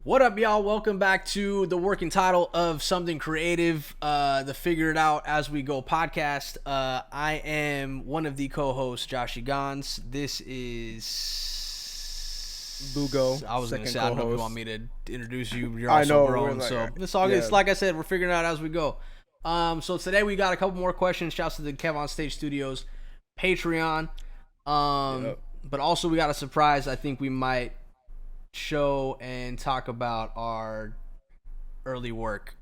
What up, y'all? Welcome back to the working title of Something Creative, the Figure It Out As We Go podcast. I am one of the co-hosts, Joshy Gons. This is Lugo, I was going to second say, I don't know if you co-host. want me to introduce you. You're I also know, grown, so it's all good. It's like I said, we're figuring it out as we go. So today we got a couple more questions. Shouts to the Kev on Stage Studios Patreon. Yep. But also we got a surprise. I think we might show and talk about our early work.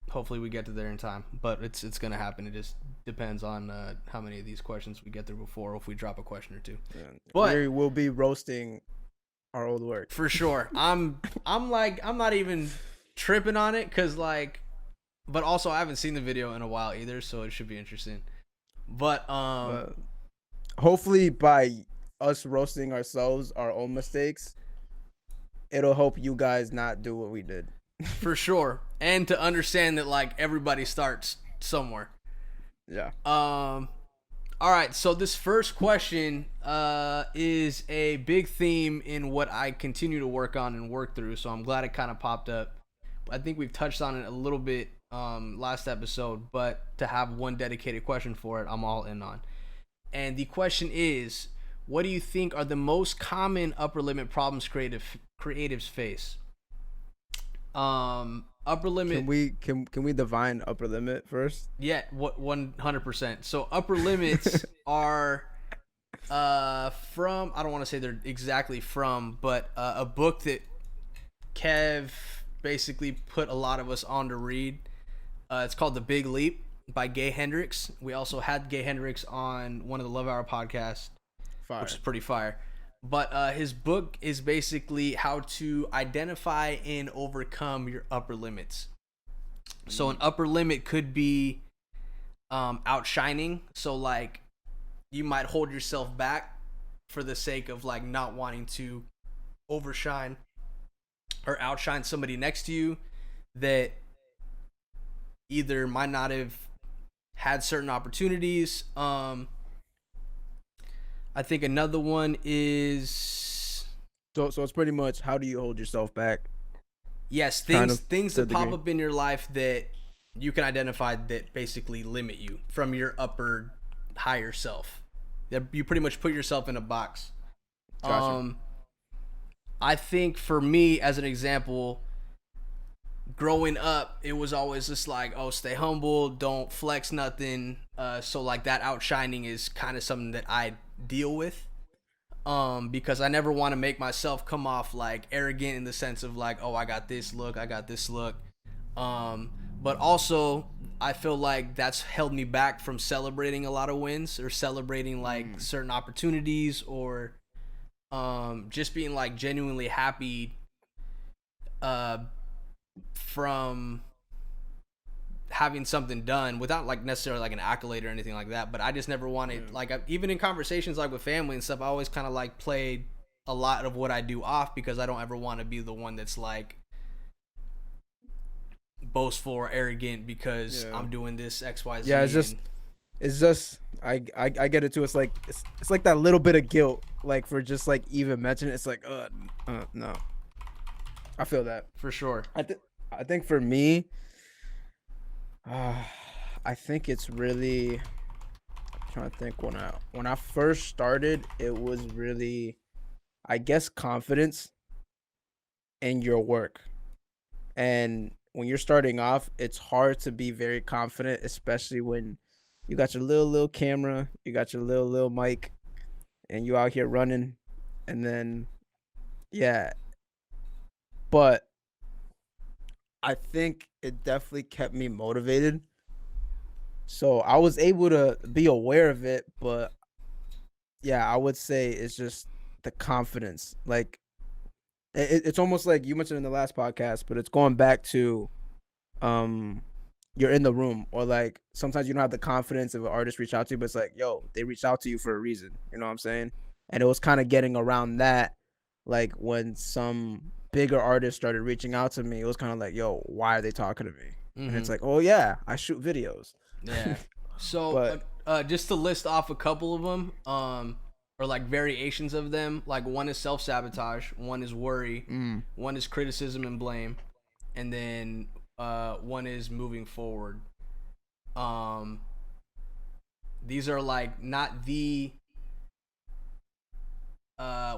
Hopefully we get to there in time, but it's gonna happen. It just depends on how many of these questions we get through before, or if we drop a question or two. But we will be roasting our old work for sure, I'm not even tripping on it because but also I haven't seen the video in a while either, so it should be interesting. But hopefully by us roasting ourselves, our own mistakes, it'll help you guys not do what we did. For sure, and to understand that everybody starts somewhere. Yeah. All right, so this first question is a big theme in what I continue to work on and work through, so I'm glad it kind of popped up. I think we've touched on it a little bit last episode, but to have one dedicated question for it, I'm all in on. And the question is, what do you think are the most common upper limit problems creatives face? Upper limit. Can we define upper limit first? Yeah, what 100%. So upper limits are from, I don't want to say they're exactly from, but a book that Kev basically put a lot of us on to read. It's called The Big Leap by Gay Hendricks. We also had Gay Hendricks on one of the Love Hour podcasts, which is pretty fire. But his book is basically how to identify and overcome your upper limits. So an upper limit could be outshining. So you might hold yourself back for the sake of not wanting to overshine or outshine somebody next to you that either might not have had certain opportunities. I think another one is so it's pretty much, how do you hold yourself back? Yes, things that pop up in your life that you can identify that basically limit you from your higher self. You pretty much put yourself in a box. Gotcha. I think for me, as an example, growing up, it was always just stay humble, don't flex nothing. So that outshining is kind of something that I deal with. Because I never want to make myself come off arrogant in the sense of I got this look. But also I feel like that's held me back from celebrating a lot of wins or celebrating certain opportunities or just being genuinely happy from having something done without necessarily an accolade or anything like that. But I just never wanted even in conversations with family and stuff, I always kind of played a lot of what I do off because I don't ever want to be the one that's boastful or arrogant because I'm doing this XYZ. Yeah, it's just I get it too. It's like that little bit of guilt for just even mentioning it. It's no. I feel that for sure. I think for me, I think it's really, I'm trying to think, when I first started, it was really, I guess, confidence in your work. And when you're starting off, it's hard to be very confident, especially when you got your little camera, you got your little mic, and you out here running. And then but I think it definitely kept me motivated. So I was able to be aware of it, but I would say it's just the confidence. It's almost like you mentioned in the last podcast, but it's going back to you're in the room, or sometimes you don't have the confidence of an artist reach out to you, but it's they reached out to you for a reason. You know what I'm saying? And it was kind of getting around that, when some bigger artists started reaching out to me, it was kind of why are they talking to me? Mm-hmm. And it's oh yeah, I shoot videos. Yeah. So just to list off a couple of them, or like variations of them. Like one is self-sabotage, one is worry, one is criticism and blame, and then one is moving forward. Um these are like not the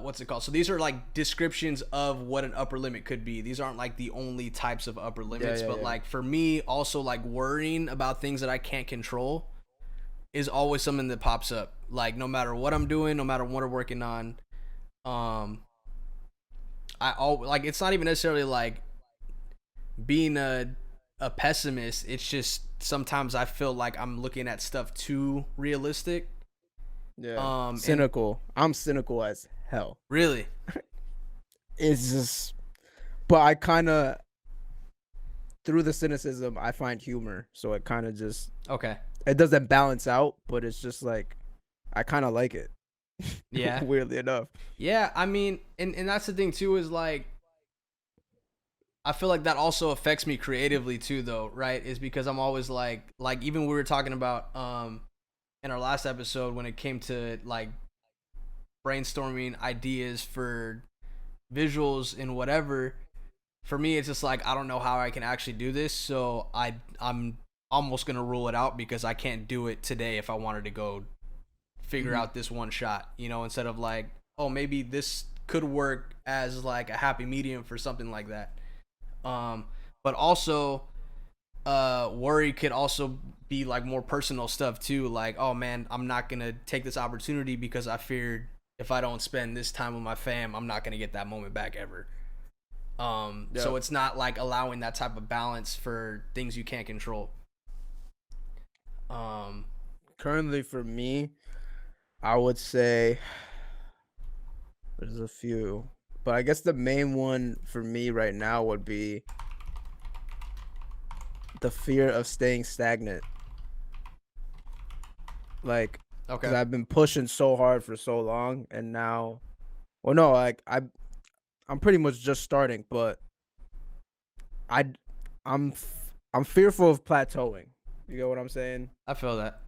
what's it called? So these are like descriptions of what an upper limit could be. These aren't like the only types of upper limits, but like for me, also like worrying about things that I can't control is always something that pops up. Like no matter what I'm doing, no matter what I'm working on, um, like it's not even necessarily like being a pessimist. It's just sometimes I feel like I'm looking at stuff too realistic. Yeah. And Cynical. I'm cynical as hell. really, It's just, but I kind of, through the cynicism, I find humor. So it kind of just, okay, it doesn't balance out, but it's just like, I kind of like it. yeah, Weirdly enough. yeah. I mean, and that's the thing too is like I feel like that also affects me creatively too, though, right? Is because I'm always like even we were talking about in our last episode when it came to like brainstorming ideas for visuals and whatever. For me, it's just like I don't know how I can actually do this, so I'm almost gonna rule it out because I can't do it today if I wanted to go figure out this one shot, you know, instead of like, oh, maybe this could work as like a happy medium for something like that. But also, worry could also be like more personal stuff too. Like, oh man, I'm not gonna take this opportunity because I feared if I don't spend this time with my fam, I'm not gonna get that moment back ever. So it's not like allowing that type of balance for things you can't control. Currently, for me, I would say there's a few, but I guess the main one for me right now would be the fear of staying stagnant. Like, because Okay. I've been pushing so hard for so long, and now, well, no, like I'm pretty much just starting, but I, I'm fearful of plateauing. You get what I'm saying? I feel that.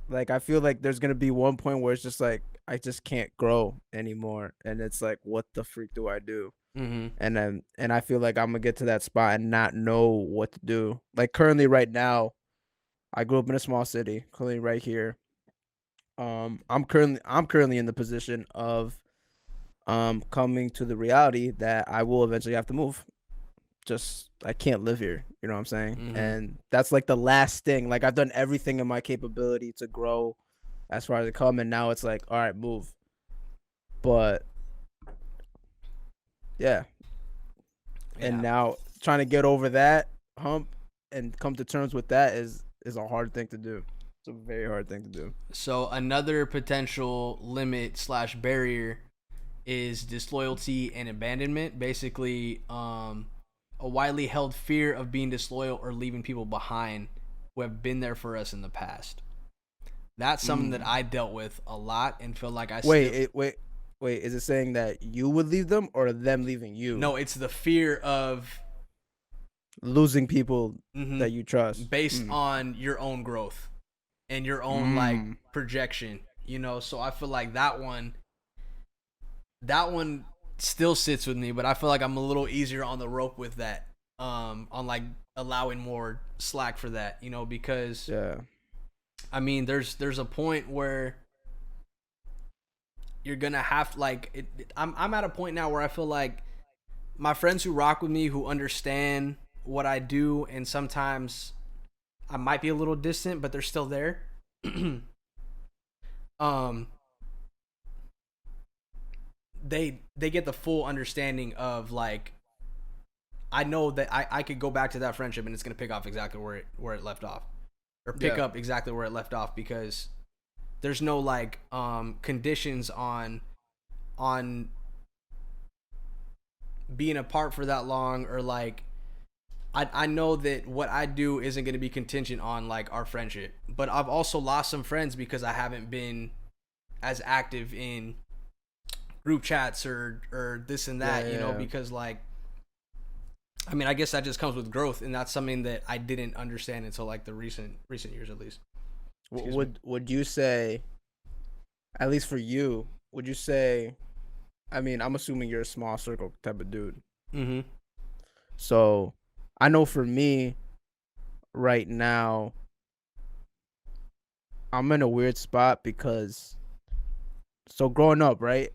Like, I feel like there's gonna be one point where it's just like I just can't grow anymore, and it's like, what the freak do I do? Mm-hmm. And I feel like I'm gonna get to that spot and not know what to do. Like currently, right now, I grew up in a small city, currently right here. I'm currently in the position of coming to the reality that I will eventually have to move. Just I can't live here. You know what I'm saying? Mm-hmm. And that's like the last thing. Like I've done everything in my capability to grow as far as it come, and now it's like, all right, move. But yeah, and now trying to get over that hump and come to terms with that is a hard thing to do. It's a very hard thing to do. So another potential limit slash barrier is disloyalty and abandonment. Basically, a widely held fear of being disloyal or leaving people behind who have been there for us in the past. That's something that I dealt with a lot and feel like I wait. Is it saying that you would leave them or them leaving you? No, it's the fear of losing people that you trust based on your own growth and your own like projection, you know. So I feel like that one still sits with me, but I feel like I'm a little easier on the rope with that, on like allowing more slack for that, you know, because I mean there's a point where you're gonna have like I'm at a point now where I feel like my friends who rock with me, who understand what I do, and sometimes I might be a little distant, but they're still there. They get the full understanding of like I know that I could go back to that friendship and it's gonna pick off exactly where it left off, or pick up exactly where it left off, because there's no like conditions on being apart for that long, or like I know that what I do isn't going to be contingent on like our friendship. But I've also lost some friends because I haven't been as active in group chats or this and that, you know, because like I mean, I guess that just comes with growth, and that's something that I didn't understand until like the recent years at least. Would you say at least for you, would you say, I mean, I'm assuming you're a small circle type of dude. Mm-hmm. So I know for me right now, I'm in a weird spot because so growing up, right?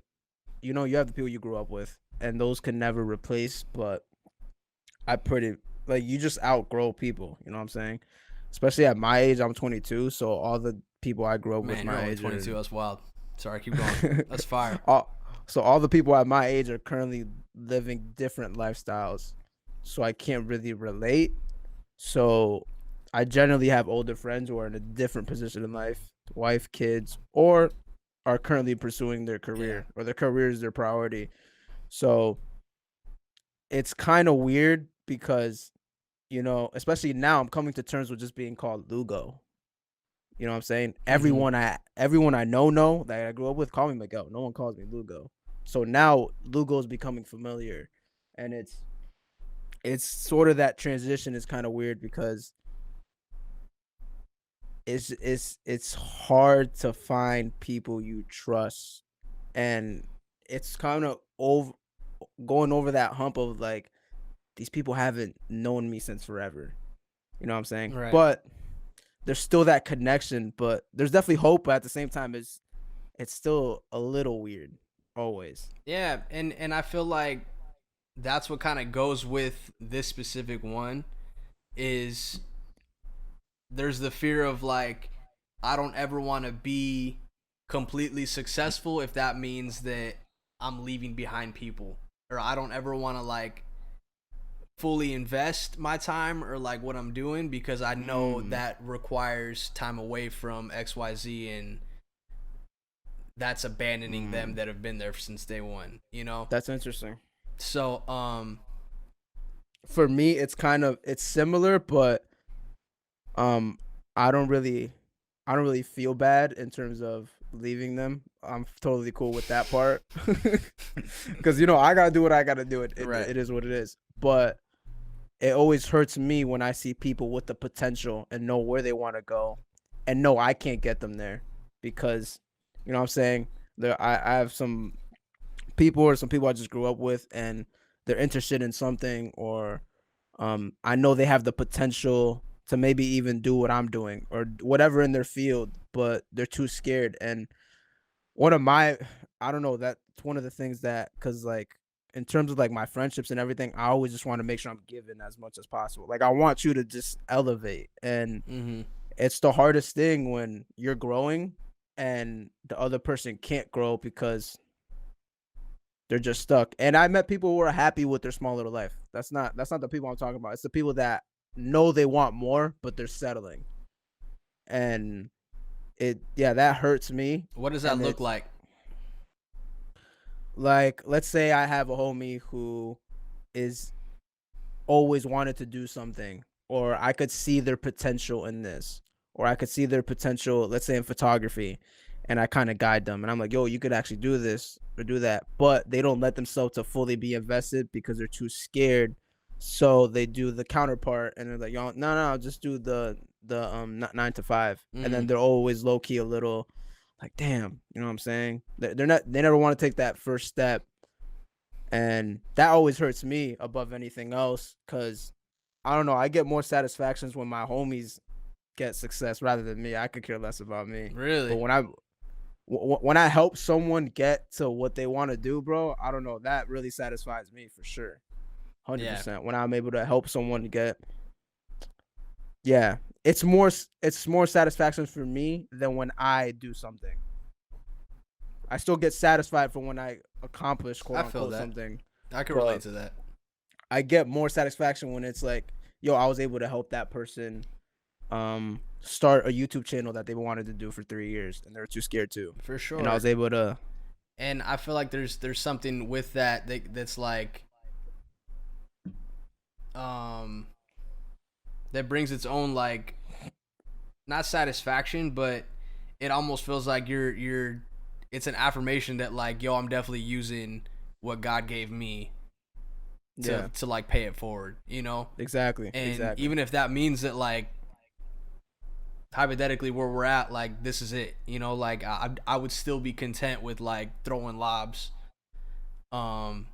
You know, you have the people you grew up with, and those can never replace, but I pretty like you just outgrow people, you know what I'm saying? Especially at my age, I'm 22, so all the people I grew up with Man, you're my only age 22. are That's wild. Sorry, keep going. That's fire. all the people at my age are currently living different lifestyles. So I can't really relate. So I generally have older friends who are in a different position in life, wife, kids, or are currently pursuing their Yeah. career or their career is their priority. So it's kind of weird because, you know, especially now I'm coming to terms with just being called Lugo. You know what I'm saying? Mm-hmm. Everyone I know that I grew up with call me Miguel. No one calls me Lugo. So now Lugo is becoming familiar, and it's sort of that transition is kind of weird because it's hard to find people you trust, and it's kind of over going over that hump of like these people haven't known me since forever. You know what I'm saying? Right. But there's still that connection, but there's definitely hope, but at the same time it's still a little weird always. Yeah, and I feel like that's what kind of goes with this specific one is there's the fear of like I don't ever want to be completely successful if that means that I'm leaving behind people, or I don't ever want to like fully invest my time or like what I'm doing because I know Mm, that requires time away from XYZ, and that's abandoning them mm. that have been there since day one, you know? That's interesting. So For me, it's similar, but um, I don't really, I don't really feel bad in terms of leaving them. I'm totally cool with that part, because you know I gotta do what I gotta do. right. It is what it is. But it always hurts me when I see people with the potential and know where they want to go, and know I can't get them there because, you know what I'm saying, I have some people I just grew up with, and they're interested in something, or I know they have the potential to maybe even do what I'm doing or whatever in their field, but they're too scared. And one of my, I don't know, that's one of the things that, cause like in terms of like my friendships and everything, I always just want to make sure I'm giving as much as possible. Like I want you to just elevate, and Mm-hmm. it's the hardest thing when you're growing and the other person can't grow because they're just stuck. And I met people who are happy with their small little life. That's not the people I'm talking about. It's the people that know they want more, but they're settling. And yeah, that hurts me. What does that And look it's like? like, let's say I have a homie who is always wanted to do something, or I could see their potential in this, or I could see their potential, let's say in photography, and I kind of guide them, and I'm like, yo, you could actually do this or do that, but they don't let themselves to fully be invested because they're too scared. So they do the counterpart, and they're like, yo, no, just do the 9 to 5, and Mm-hmm. then they're always low key a little like, damn, you know what I'm saying? They're not, they never want to take that first step, and that always hurts me above anything else because I don't know. I get more satisfactions when my homies get success rather than me. I could care less about me. But Really? when I help someone get to what they want to do, bro, I don't know. That really satisfies me for sure. Yeah. 100%. When I'm able to help someone get, yeah, it's more satisfaction for me than when I do something. I still get satisfied from when I accomplish quote I feel unquote that. something, I can relate but to that. I get more satisfaction when it's like, yo, I was able to help that person start a YouTube channel that they wanted to do for 3 years and they were too scared to. For And I sure. was able to And I feel like there's something with that's like um that brings its own like not satisfaction, but it almost feels like you're it's an affirmation that like yo, I'm definitely using what God gave me yeah, to like pay it forward, you know? exactly, And exactly. even if that means that like hypothetically where we're at, like this is it. You know, like I would still be content with like throwing lobs, um,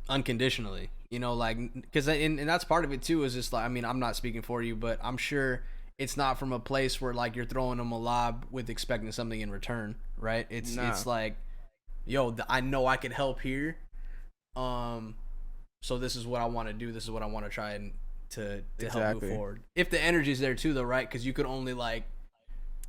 unconditionally. You know, like because and that's part of it too. Is just like I mean I'm not speaking for you, but I'm sure it's not from a place where like you're throwing them a lob with expecting something in return, right? It's Nah, like, yo, I know I could help here. So this is what I want to do. This is what I want to try and to help move exactly. forward. If the energy's there too, though, right? Because you could only like,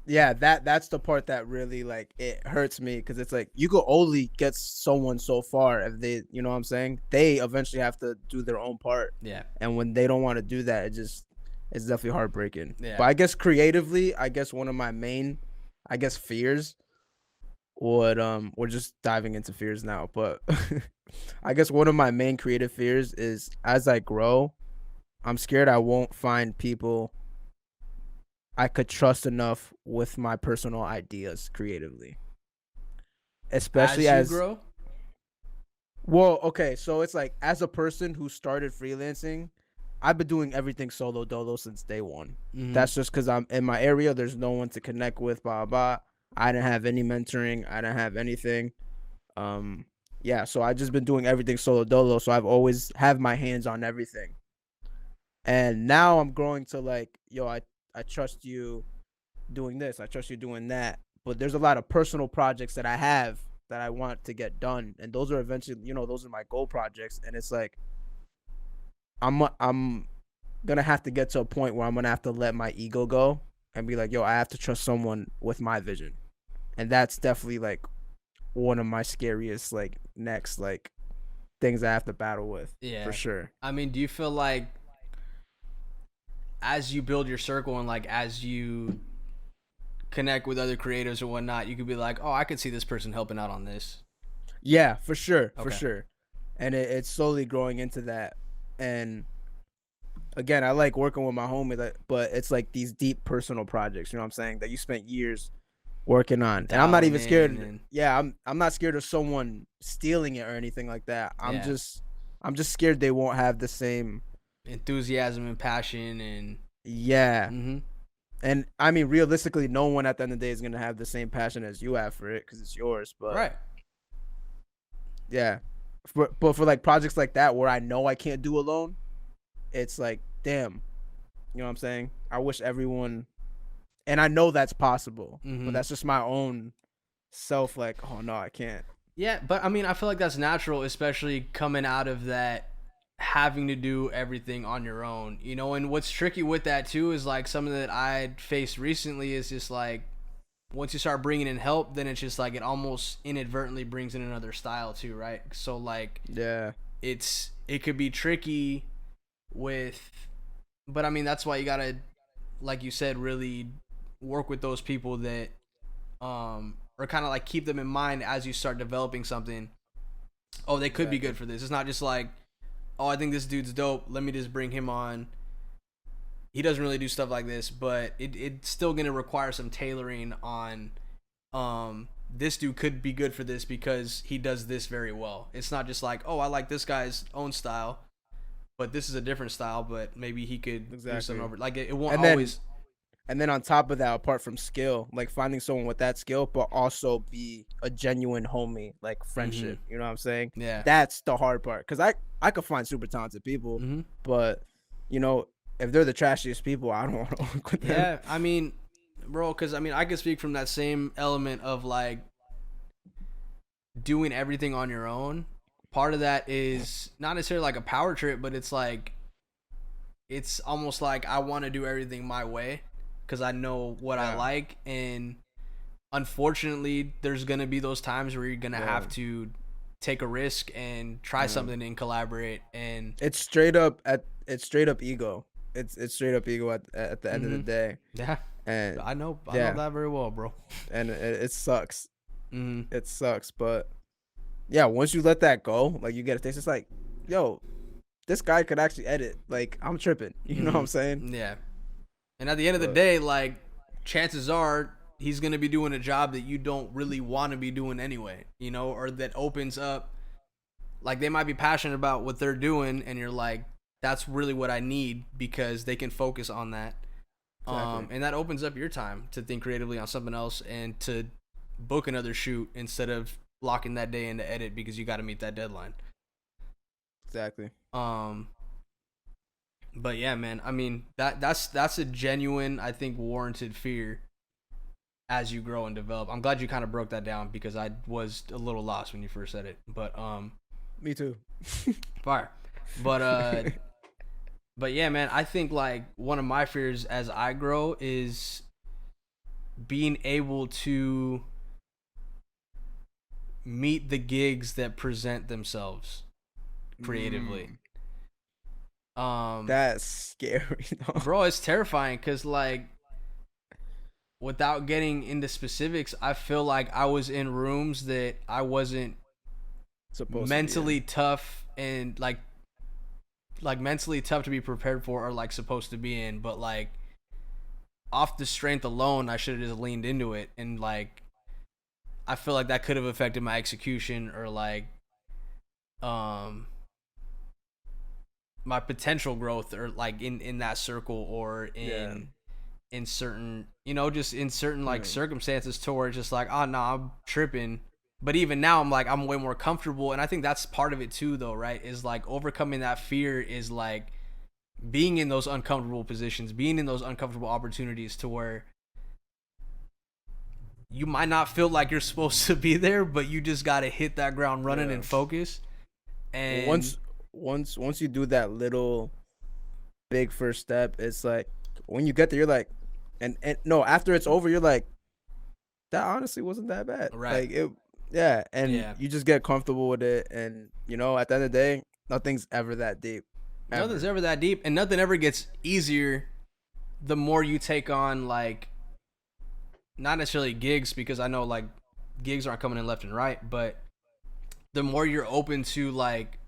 Yeah, that's the part that really like it hurts me because it's like you could only get someone so far if they, you know what I'm saying? They eventually have to do their own part. yeah, And when they don't want to do that, it's definitely heartbreaking. yeah. But I guess creatively, I guess one of my main I guess fears would we're just diving into fears now, but I guess one of my main creative fears is as I grow, I'm scared I won't find people I could trust enough with my personal ideas creatively. Especially As you as grow, well, okay, so it's like as a person who started freelancing, I've been doing everything solo dolo since day one. mm-hmm. That's just because I'm in my area. There's no one to connect with. Blah blah. I didn't have any mentoring. I didn't have anything. Um, yeah. So I just been doing everything solo dolo. So I've always have my hands on everything. And now I'm growing to like, yo, I trust you doing this. I trust you doing that. But there's a lot of personal projects that I have that I want to get done, and those are eventually, those are my goal projects. And it's like I'm gonna have to get to a point where I'm gonna have to let my ego go and be like, yo, I have to trust someone with my vision, and that's definitely like one of my scariest like next like things I have to battle with for Yeah. sure. I mean, do you feel like as you build your circle and like as you connect with other creatives or whatnot, you could be like, oh, I could see this person helping out on this. Yeah, for sure, for Okay. sure. And it's slowly growing into that. And again, I like working with my homie, but it's like these deep personal projects, you know what I'm saying, that you spent years working on. And I'm not Dialing even in scared. and Yeah, I'm not scared of someone stealing it or anything like that. yeah, I'm just scared they won't have the same. enthusiasm and passion and Yeah. mm-hmm. And I mean, realistically, no one at the end of the day is gonna have the same passion as you have for it because it's yours. But Right. yeah, but for like projects like that where I know I can't do alone, it's like, damn, you know what I'm saying? I wish everyone, and I know that's possible, but Mm-hmm. that's just my own self. Like, oh no, I can't. Yeah, but I mean, I feel like that's natural, especially coming out of that having to do everything on your own, you know. And what's tricky with that too is like something that I faced recently is just like once you start bringing in help, then it's just like it almost inadvertently brings in another style too, right? So like Yeah, it could be tricky with, but I mean that's why you gotta, like you said, really work with those people that or kind of like keep them in mind as you start developing something. Oh, they could be exactly. good for this. It's not just like, oh, I think this dude's dope. Let me just bring him on. He doesn't really do stuff like this, but it's still gonna require some tailoring on. This dude could be good for this because he does this very well. It's not just like, oh, I like this guy's own style, but this is a different style. But maybe he could do something Exactly. over. Like it won't And then always. and then on top of that, apart from skill, like finding someone with that skill, but also be a genuine homie, like Mm-hmm. friendship. You know what I'm saying? Yeah. That's the hard part. Cause I could find super talented people, Mm-hmm. but you know, if they're the trashiest people, I don't want to work with them. Yeah. I mean, bro, because I mean, I can speak from that same element of like doing everything on your own. Part of that is not necessarily like a power trip, but it's like it's almost like I want to do everything my way because I know what I Yeah. like, and unfortunately, there's gonna be those times where you're gonna have Bro. to take a risk and try Yeah. something and collaborate. And It's straight up ego. It's straight up ego at the end of the mm-hmm. day. Yeah, And I know yeah, that very well, bro. and it sucks. Mm-hmm. It sucks, but yeah, once you let that go, like you get a taste, it's like, yo, this guy could actually edit. Like I'm tripping. You know what I'm saying? Mm-hmm. Yeah, and at the end of the But day, like chances are he's gonna be doing a job that you don't really want to be doing anyway, you know, or that opens up. Like they might be passionate about what they're doing, and you're like, that's really what I need because they can focus on that. Exactly. And that opens up your time to think creatively on something else and to book another shoot instead of locking that day into edit because you got to meet that deadline. Exactly. Um, but yeah, man, I mean that's a genuine, I think, warranted fear as you grow and develop. I'm glad you kind of broke that down because I was a little lost when you first said it. But Me too. fire. But but yeah, man, I think like one of my fears as I grow is being able to meet the gigs that present themselves creatively. Mm, Um, that's scary. bro, it's terrifying because like without getting into specifics, I feel like I was in rooms that I wasn't Supposed to be in. mentally tough and like mentally tough to be prepared for or like supposed to be in, but like off the strength alone, I should have just leaned into it and like I feel like that could have affected my execution or like um my potential growth or like in that circle or Yeah. in certain, you know, just in certain like Right. circumstances to where it's just like, oh no, I'm tripping. But even now I'm like I'm way more comfortable and I think that's part of it too though, right? Is like overcoming that fear is like being in those uncomfortable positions, being in those uncomfortable opportunities to where you might not feel like you're supposed to be there, but you just got to hit that ground running Yeah. and focus. Well, And once you do that little big first step, it's like when you get there, you're like, and no, after it's over, you're like, that honestly wasn't that bad. right. Like it, yeah, and Yeah. you just get comfortable with it, and at the end of the day, nothing's ever that deep, Nothing's ever. ever that deep and nothing ever gets easier the more you take on like not necessarily gigs because I know like gigs aren't coming in left and right, but the more you're open to like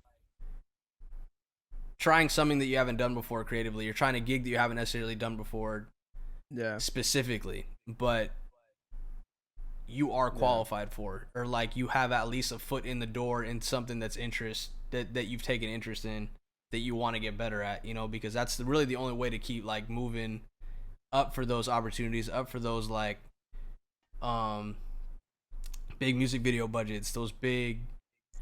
trying something that you haven't done before creatively, you're trying a gig that you haven't necessarily done before Yeah, specifically, but you are yeah, qualified for or like you have at least a foot in the door in something that's interest that you've taken interest in that you want to get better at, you know, because that's really the only way to keep like moving up for those opportunities, up for those like um big music video budgets, those big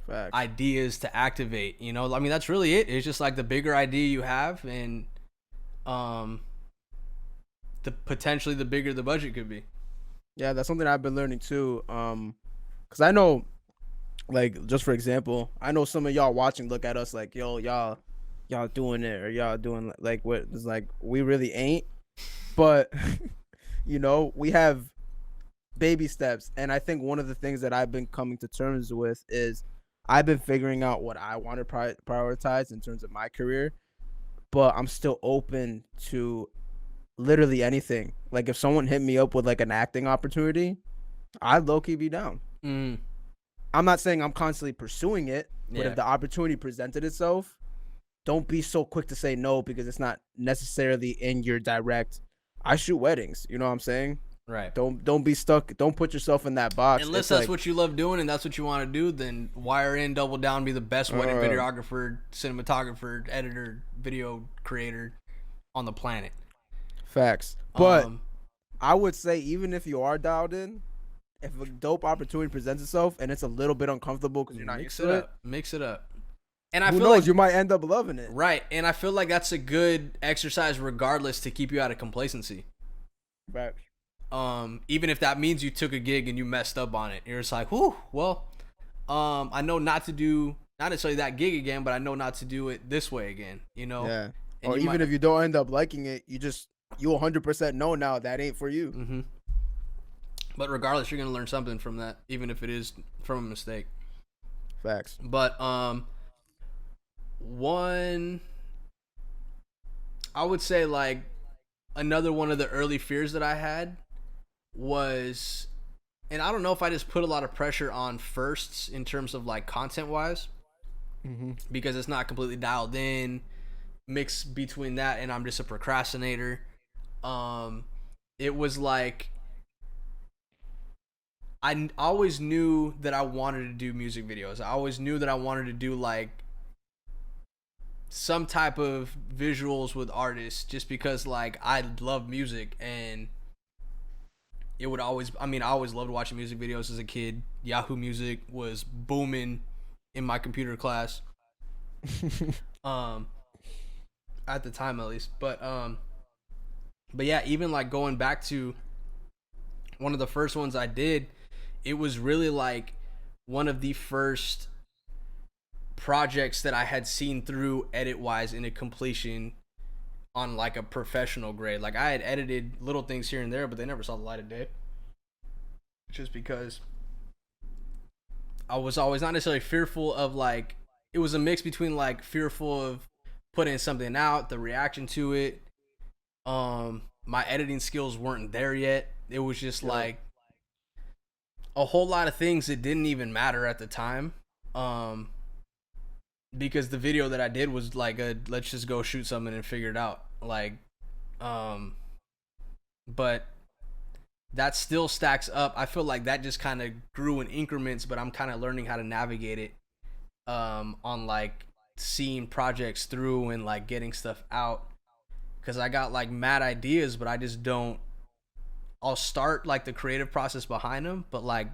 facts. ideas to activate, you know. I mean that's really it. It's just like the bigger idea you have and um the potentially the bigger the budget could be. Yeah, that's something I've been learning too. Cause I know, like, just for example, I know some of y'all watching look at us like, yo, y'all doing it or y'all doing like what? It's like we really ain't, but we have baby steps, and I think one of the things that I've been coming to terms with is I've been figuring out what I want to prioritize in terms of my career, but I'm still open to literally anything. Like if someone hit me up with like an acting opportunity, I'd low key be down. Mm, I'm not saying I'm constantly pursuing it, but yeah. if the opportunity presented itself, don't be so quick to say no because it's not necessarily in your direct. I shoot weddings, you know what I'm saying? Right. Don't be stuck. Don't put yourself in that box. Unless It's that's like, what you love doing and that's what you want to do, then wire in, double down, be the best wedding uh, videographer, cinematographer, editor, video creator on the planet. facts. But Um, I would say even if you are dialed in, if a dope opportunity presents itself and it's a little bit uncomfortable because you're not mix used it to it, up, mix it up. And I who feel like knows? You might end up loving it. right, and I feel like that's a good exercise regardless to keep you out of complacency. Facts. Even if that means you took a gig and you messed up on it, you're just like, whew, well, I know not to do not necessarily that gig again, but I know not to do it this way again, you know. Yeah. And Or you even might, if you don't end up liking it, you 100% know now that ain't for you. mm-hmm. But regardless, you're gonna learn something from that, even if it is from a mistake. Facts. But one, I would say like another one of the early fears that I had was, and I don't know if I just put a lot of pressure on firsts in terms of like content wise Mm-hmm. because it's not completely dialed in. Mix between that and I'm just a procrastinator. Um, it was like I always knew that I wanted to do music videos. I always knew that I wanted to do like some type of visuals with artists, just because like I love music, and it would always, I mean, I always loved watching music videos as a kid. Yahoo Music was booming in my computer class. um at the time at least. But yeah, even like going back to one of the first ones I did, it was really like one of the first projects that I had seen through edit wise into completion on like a professional grade. Like I had edited little things here and there, but they never saw the light of day. Just because I was always not necessarily fearful of like, it was a mix between like fearful of putting something out, the reaction to it. My editing skills weren't there yet. It was just like a whole lot of things that didn't even matter at the time. Because the video that I did was like a let's just go shoot something and figure it out. Like, but that still stacks up. I feel like that just kind of grew in increments, but I'm kind of learning how to navigate it on like seeing projects through and like getting stuff out, because I got like mad ideas, but I just don't. I'll start like the creative process behind them, but like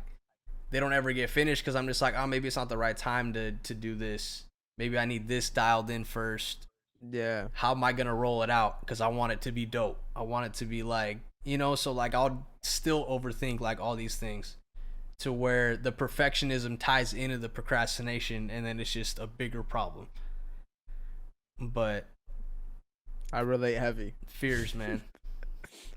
they don't ever get finished because I'm just like, oh, maybe it's not the right time to do this. Maybe I need this dialed in first. Yeah. How am I gonna roll it out? Because I want it to be dope. I want it to be like, you know. So like I'll still overthink like all these things, to where the perfectionism ties into the procrastination, and then it's just a bigger problem. But I relate heavy. fears, man.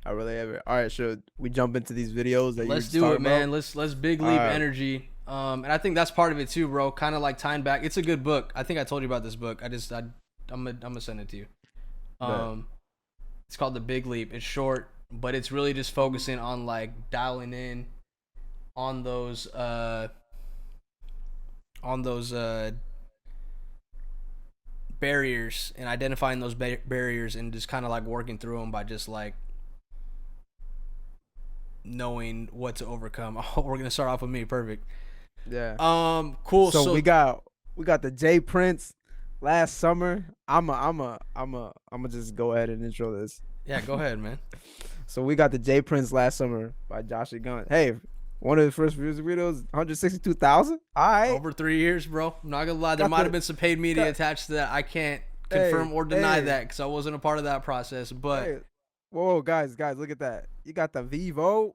I relate heavy. All right, should we jump into these videos that Let's you do it, man. about? Let's big leap energy. And I think that's part of it too, bro. Kind of like tying back. It's a good book. I think I told you about this book. I'm gonna send it to you. It's called The Big Leap. It's short, but it's really just focusing on like dialing in on those barriers, and identifying those barriers, and just kind of like working through them by just like knowing what to overcome. Oh, we're gonna start off with me. Perfect. Yeah. Cool. So we got the J Prince last summer. I'ma just go ahead and intro this. Yeah, go ahead, man. So we got the J Prince last summer by Josh Gunn. Hey, one of the first music videos, 162,000. All right. Over 3 years, bro. I'm not gonna lie. There might have been some paid media attached to that. I can't confirm or deny that because I wasn't a part of that process. But whoa, guys, look at that. You got the Vivo.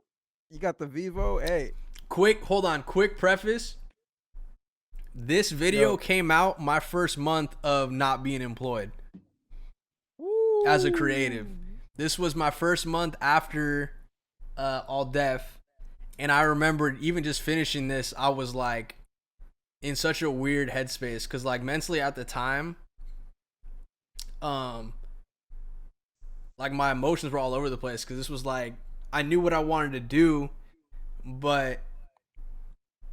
Hey. Hold on. Quick preface. This video came out my first month of not being employed as a creative. This was my first month after All Def. And I remember even just finishing this, I was like in such a weird headspace, because like mentally at the time, like my emotions were all over the place, because this was like, I knew what I wanted to do, but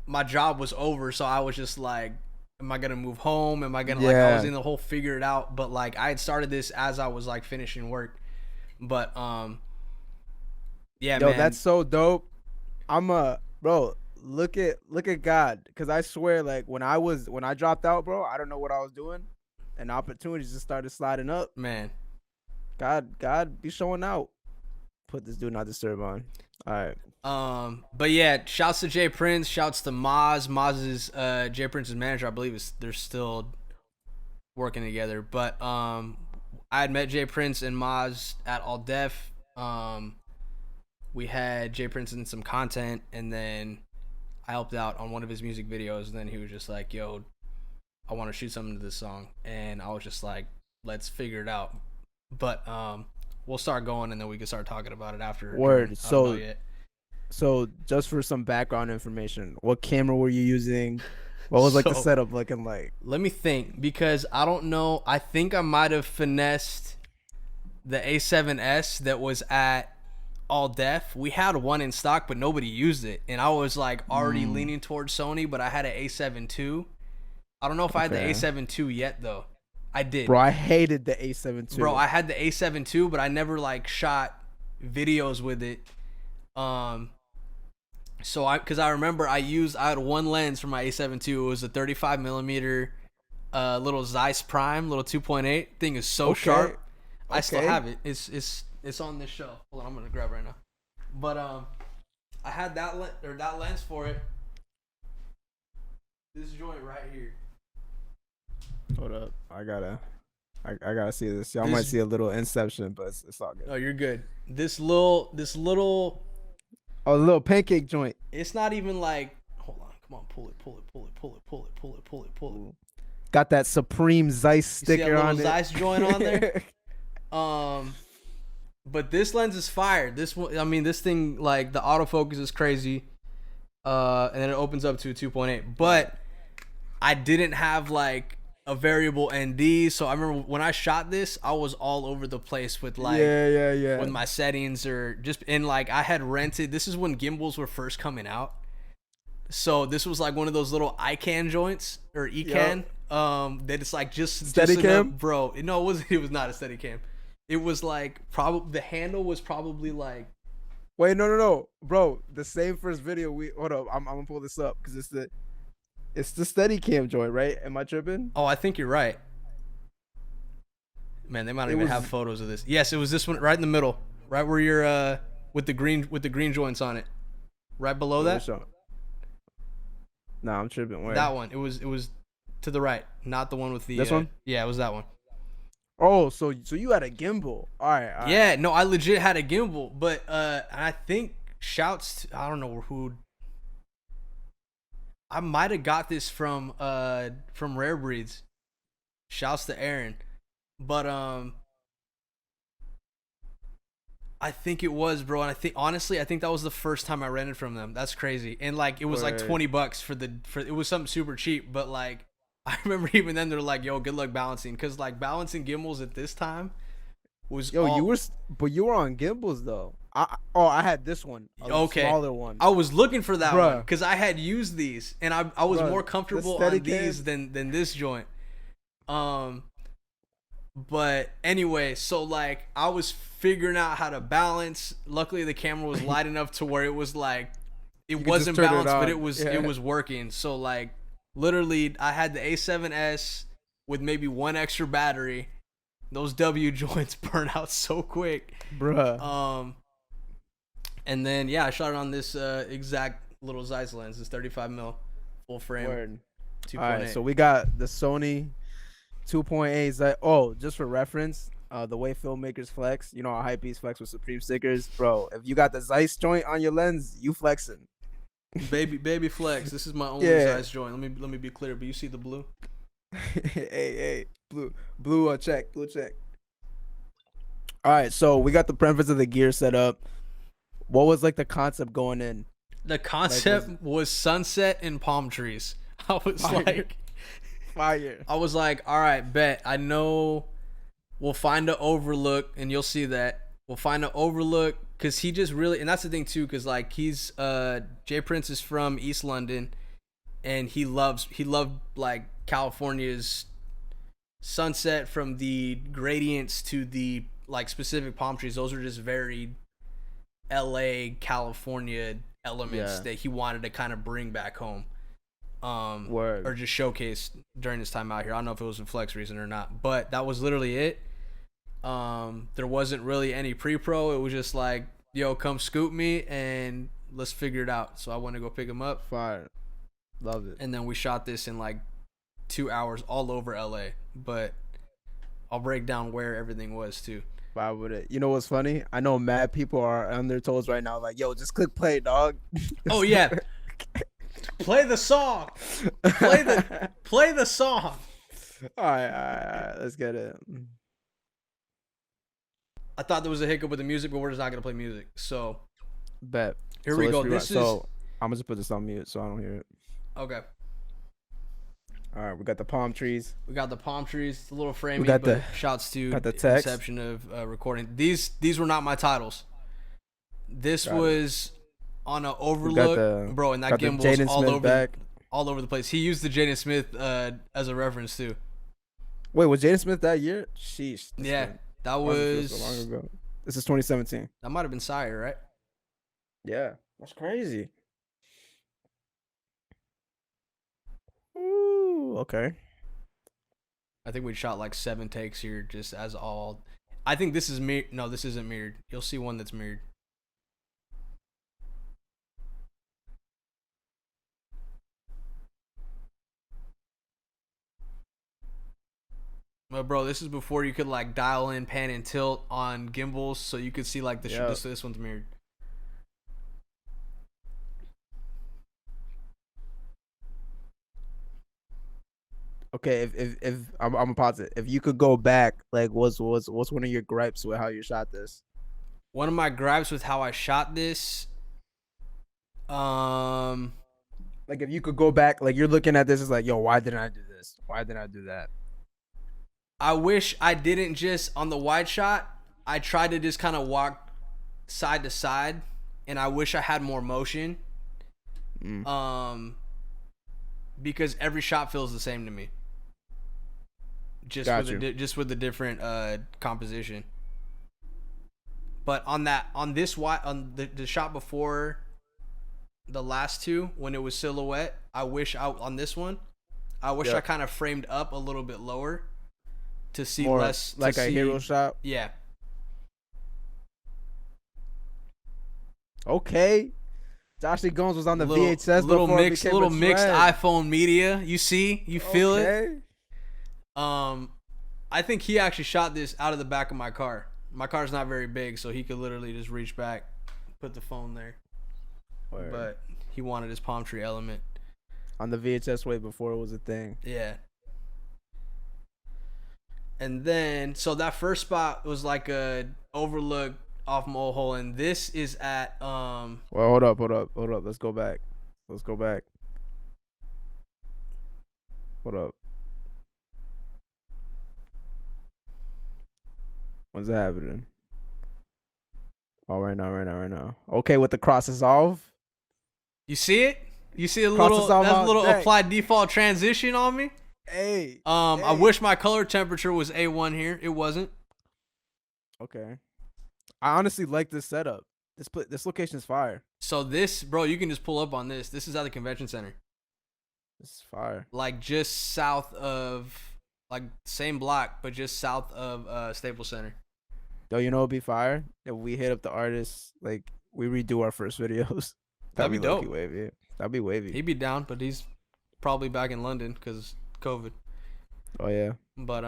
my job was over. So I was just like, am I gonna move home? Am I gonna like, I was in the whole figure it out. But like I had started this as I was like finishing work. But yeah, yo, man, that's so dope. Bro, look at God, because I swear, like when I dropped out, bro, I don't know what I was doing, and opportunities just started sliding up. Man, God be showing out. Put this do not disturb on. All right. But yeah, shouts to Jay Prince, shouts to Maz. Maz is Jay Prince's manager, I believe. They're still working together. But I had met Jay Prince and Maz at All Def. We had Jay Prince in some content, and then I helped out on one of his music videos, and then he was just like, yo, I want to shoot something to this song. And I was just like, let's figure it out. But we'll start going, and then we can start talking about it after. Word. So just for some background information, what camera were you using? What was like the setup looking like? Let me think, because I don't know. I think I might have finessed the A7S that was at All Def. We had one in stock, but nobody used it, and I was like already leaning towards Sony, but I had an A7 II. I don't know if I had the A7 II yet though. I did. Bro, I hated the A7 II. Bro, I had the A7 II, but I never like shot videos with it. So because I remember I had one lens for my A7 II. It was a 35 millimeter little Zeiss Prime, little 2.8. Thing is so Okay. sharp. I still Okay. have it. It's on this shelf. Hold on, I'm gonna grab it right now. But I had that lens for it. This joint right here. Hold up. I gotta see this. Y'all This might see a little inception, but it's all good. Oh, you're good. This little. Oh, a little pancake joint. It's not even like. Hold on, come on, pull it. Ooh. Got that Supreme Zeiss You see that sticker little on it. Zeiss joint on there? But this lens is fire. This one, I mean, this thing, like, the autofocus is crazy. And then it opens up to a 2.8. But I didn't have like a variable ND, so I remember when I shot this, I was all over the place with like yeah. with my settings or just in like I had rented. This is when gimbals were first coming out, so this was like one of those little ICANN joints or ECAN. That it's like just Steadicam, bro. No, it wasn't. It was not a Steadicam. It was like probably the handle was probably like. Wait, no, bro. The same first video we hold up. I'm gonna pull this up because it's the Steadicam joint, right? Am I tripping? Oh, I think you're right. Man, they might not even have photos of this. Yes, it was this one right in the middle, right where you're with the green joints on it, right below that. Nah, I'm tripping. Where? That one. It was to the right, not the one with the. This one? Yeah, it was that one. Oh, so you had a gimbal? All right. Yeah, no, I legit had a gimbal, but I think shouts to, I don't know who. I might have got this from Rare Breeds. Shouts to Aaron, but I think it was, bro, and I think honestly, I think that was the first time I rented from them. That's crazy, and like it was like $20 for it was something super cheap, but like I remember even then they're like, "Yo, good luck balancing," because like balancing gimbals at this time was you were on gimbals though. I had this one, smaller one. I was looking for that one because I had used these, and I was more comfortable on these than this joint. But anyway, so like I was figuring out how to balance. Luckily, the camera was light enough to where it was like it wasn't balanced, but it was working. So like literally, I had the A7S with maybe one extra battery. Those W joints burn out so quick, bruh. And then yeah, I shot it on this exact little Zeiss lens, this 35mm full frame. Word. 2.8. All right, so we got the Sony 2.8 Zeiss. Oh, just for reference, the way filmmakers flex, you know how hypebeast flex with Supreme stickers, bro. If you got the Zeiss joint on your lens, you flexing. Baby flex. This is my only Zeiss joint. Let me be clear. But you see the blue? hey, blue check. All right, so we got the preference of the gear set up. What was like the concept going in? The concept was sunset and palm trees. I was like, fire. I was like, all right, bet. I know we'll find an overlook, and you'll see that we'll find an overlook because he just really, and that's the thing too, because like he's Jay Prince is from East London, and he loved like California's sunset from the gradients to the like specific palm trees. Those are just very LA California elements that he wanted to kind of bring back home. Or just showcase during his time out here. I don't know if it was a flex reason or not, but that was literally it. There wasn't really any pre-pro. It was just like, yo, come scoop me and let's figure it out. So I went to go pick him up. Fire. Love it. And then we shot this in like 2 hours all over LA. But I'll break down where everything was too. Why would it? You know what's funny? I know mad people are on their toes right now, like, yo, just click play, dog. Oh yeah. Play the song. Play the song. All right, let's get it. I thought there was a hiccup with the music, but we're just not gonna play music. So bet. Here we go. So I'm gonna just put this on mute so I don't hear it. Okay. All right, we got the palm trees. We got the palm trees. It's a little framing, we got but shouts to the text. Inception of recording. These were not my titles. This was on an overlook, bro, and that gimbal was all over the place. He used the Jaden Smith as a reference too. Wait, was Jaden Smith that year? Sheesh. That was so long ago. This is 2017. That might have been Sire, right? Yeah, that's crazy. Ooh, okay. I think we shot like 7 takes here just as all. I think this is mirrored. No, this isn't mirrored. You'll see one that's mirrored. But bro, this is before you could like dial in pan and tilt on gimbals, so you could see like the Yeah. this one's mirrored. Okay, if I'm positive, if you could go back, like, what's one of your gripes with how you shot this? One of my gripes with how I shot this, um, Like, if you could go back, like, you're looking at this, it's like, yo, why didn't I do this? Why didn't I do that? I wish I didn't just on the wide shot. I tried to just kind of walk side to side, and I wish I had more motion. Mm. Because every shot feels the same to me. Got you. Just with the different composition. But on the shot before the last two when it was silhouette, I wish on this one, I wish Yeah. I kind of framed up a little bit lower to see More less like a hero shot. Yeah. Okay. Josh Gomes was on the VHS little before it mixed became little a mixed trend. iPhone media. You see? You feel it? Okay. I think he actually shot this out of the back of my car. My car's not very big, so he could literally just reach back, put the phone there. Word. But he wanted his palm tree element. On the VHS way before it was a thing. Yeah. And then, so that first spot was like a overlook off Mulhole, and this is at Well, hold up. Let's go back. Hold up. What's happening? Oh, right now. Okay, with the crosses off. You see it? You see Crosses off that's a on little deck. applied default transition on me? Hey. I wish my color temperature was A1 here. It wasn't. Okay. I honestly like this setup. This location is fire. So this, bro, you can just pull up on this. This is at the convention center. This is fire. Like just south of, like same block, but just south of Staples Center. Yo, you know it'd be fire if we hit up the artists, like we redo our first videos. That'd be dope. Wavy. That'd be wavy. He'd be down, but he's probably back in London because COVID. Oh yeah. But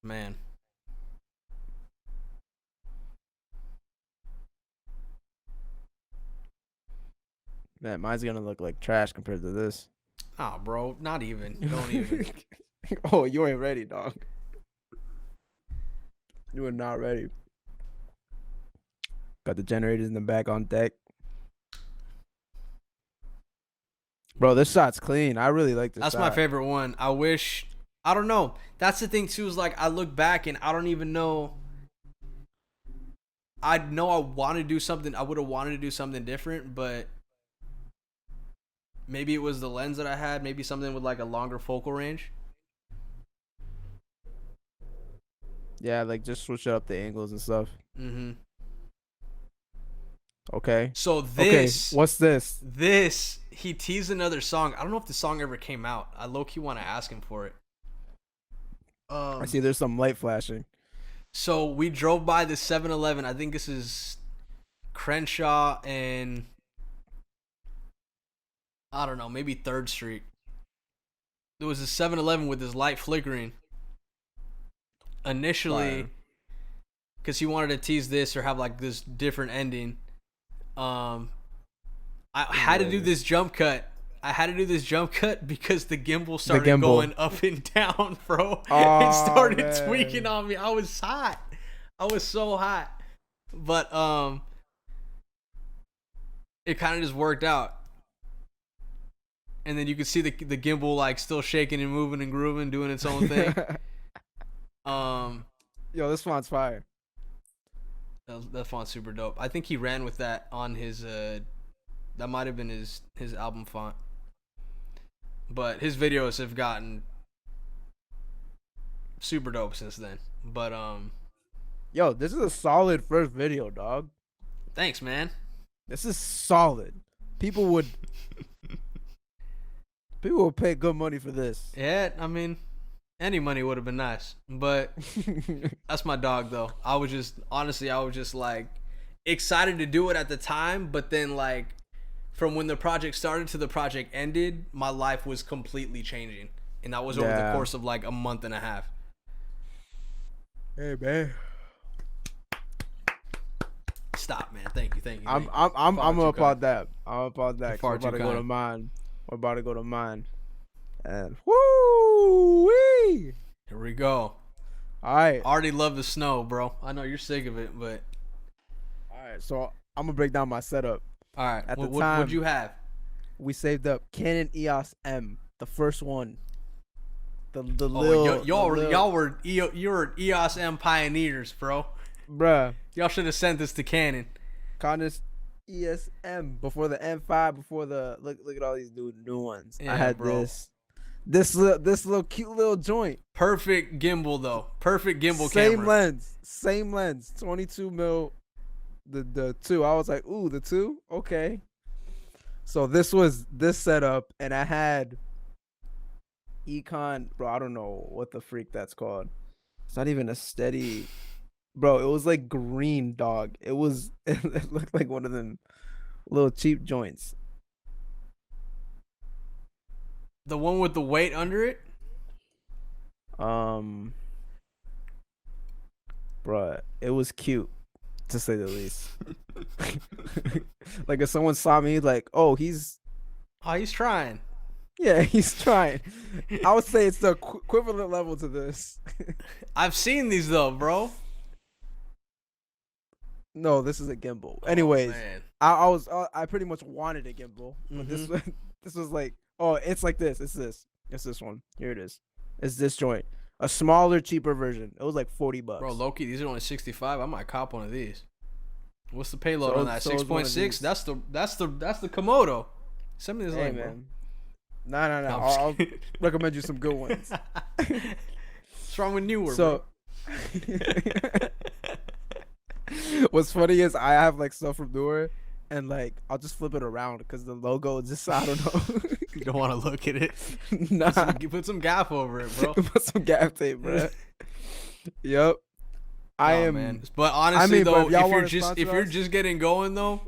man, Man, mine's gonna look like trash compared to this. oh, bro, not even. Don't even. Oh, you ain't ready, dog. You are not ready. Got the generators in the back on deck. Bro, this shot's clean. I really like this That's shot. my favorite one. I don't know. That's the thing too. Is like I look back and I don't even know. I know I want to do something. I would have wanted to do something different, but maybe it was the lens that I had. Maybe something with like a longer focal range. Yeah, like just switch up the angles and stuff. Mm-hmm. Okay. So this, Okay, what's this? this he teased another song. I don't know if the song ever came out. I low key want to ask him for it. I see there's some light flashing. So we drove by the 7-Eleven. I think this is Crenshaw and I don't know, maybe 3rd Street. There was a 7-Eleven with his light flickering. Initially, because he wanted to tease this or have like this different ending. I had to do this jump cut. Because the gimbal started going up and down, bro. Oh, It started man. tweaking on me. I was hot. I was so hot. But it kind of just worked out. And then you could see the gimbal like still shaking and moving and grooving, doing its own thing. Yo, this font's fire. That font's super dope. I think he ran with that on his that might have been his album font. But his videos have gotten super dope since then. But Yo, this is a solid first video, dog. Thanks, man. This is solid. People would people would pay good money for this. Yeah, I mean, any money would have been nice, but that's my dog though. I was just like excited to do it at the time, but then like from when the project started to the project ended, my life was completely changing, and that was over the course of like a month and a half. Hey man, Stop, man. Thank you. I'm up on that. I'm up on that. Far We're about too to go to kind. mine. We're about to go to mine. And woo wee. Here we go. All right, I already love the snow, bro. I know you're sick of it, but all right. So I'm gonna break down my setup. all right. At the What time, would you have? we saved up Canon EOS M, the first one. The Oh, little y'all were you were EOS M pioneers, bro. bruh. Y'all should have sent this to Canon. Canon ESM before the M5, before the look at all these new ones. Yeah, I had bro. this little cute little joint. Perfect gimbal though. Perfect gimbal Same camera. same lens, 22 mil. The two. I was like, ooh, the two, okay. So this was this setup, and I had Econ, bro. I don't know what the freak that's called. It's not even a steady, bro. It was like green, dog. It was. It looked like one of them little cheap joints. The one with the weight under it. Um, bruh, it was cute to say the least. Like if someone saw me, like, oh, Oh, he's trying. yeah, he's trying. I would say it's the equivalent level to this. I've seen these though, bro. No, this is a gimbal. Oh, Anyways, man. I pretty much wanted a gimbal, but this Mhm. this was like, oh, it's like this. It's this one. Here it is. It's this joint. A smaller, cheaper version. It was like $40. Bro, Loki, these are only 65. I might cop one of these. What's the payload on that? So is one of 6.6. these. That's the Komodo. Send me this Hey link, bro. man, nah. No, I'm just I'll kidding. recommend you some good ones. What's wrong with newer, So, what's funny is I have like stuff from Newer, and like I'll just flip it around because the logo is just I don't know. bro? You don't want to look at it. Nah, Put some gaff over it, bro. put some gaff tape, bro. Yep, I Oh, am. man. But honestly, but though, if y'all if you're wanna just sponsor us- just getting going though,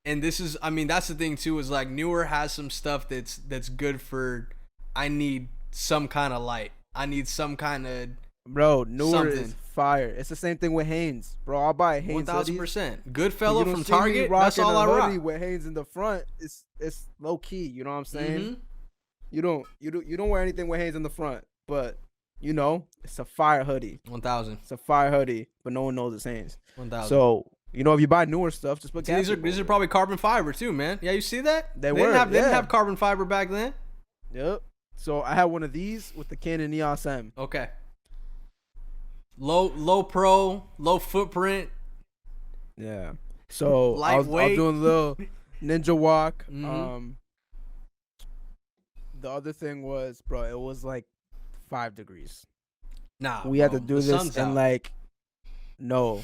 and this is, I mean, that's the thing too, is like Newer has some stuff that's good for. I need some kind of light. I need some kind of Bro, Newer is something. fire. It's the same thing with Haynes, bro. I'll buy a Haynes hoodie. 1000%. You Goodfella don't from see me Target. That's rocking all a I hoodie rock. with Haynes in the front. It's low key. You know what I'm saying? Mm-hmm. You don't wear anything with Haynes in the front, but you know it's a fire hoodie. 1000. It's a fire hoodie, but no one knows it's Haynes. 1000. So you know if you buy Newer stuff, just put See, gas these are tape these over are it. probably carbon fiber too, man. Yeah, you see that? They didn't were, have, they didn't yeah. have carbon fiber back then. Yep. So I had one of these with the Canon EOS M. Okay. Low pro, low footprint. Yeah. So I was Lightweight. doing a little ninja walk. Mhm. The other thing was, bro, it was like 5 degrees. Nah, We had bro, to do the this sun's in out. like, no,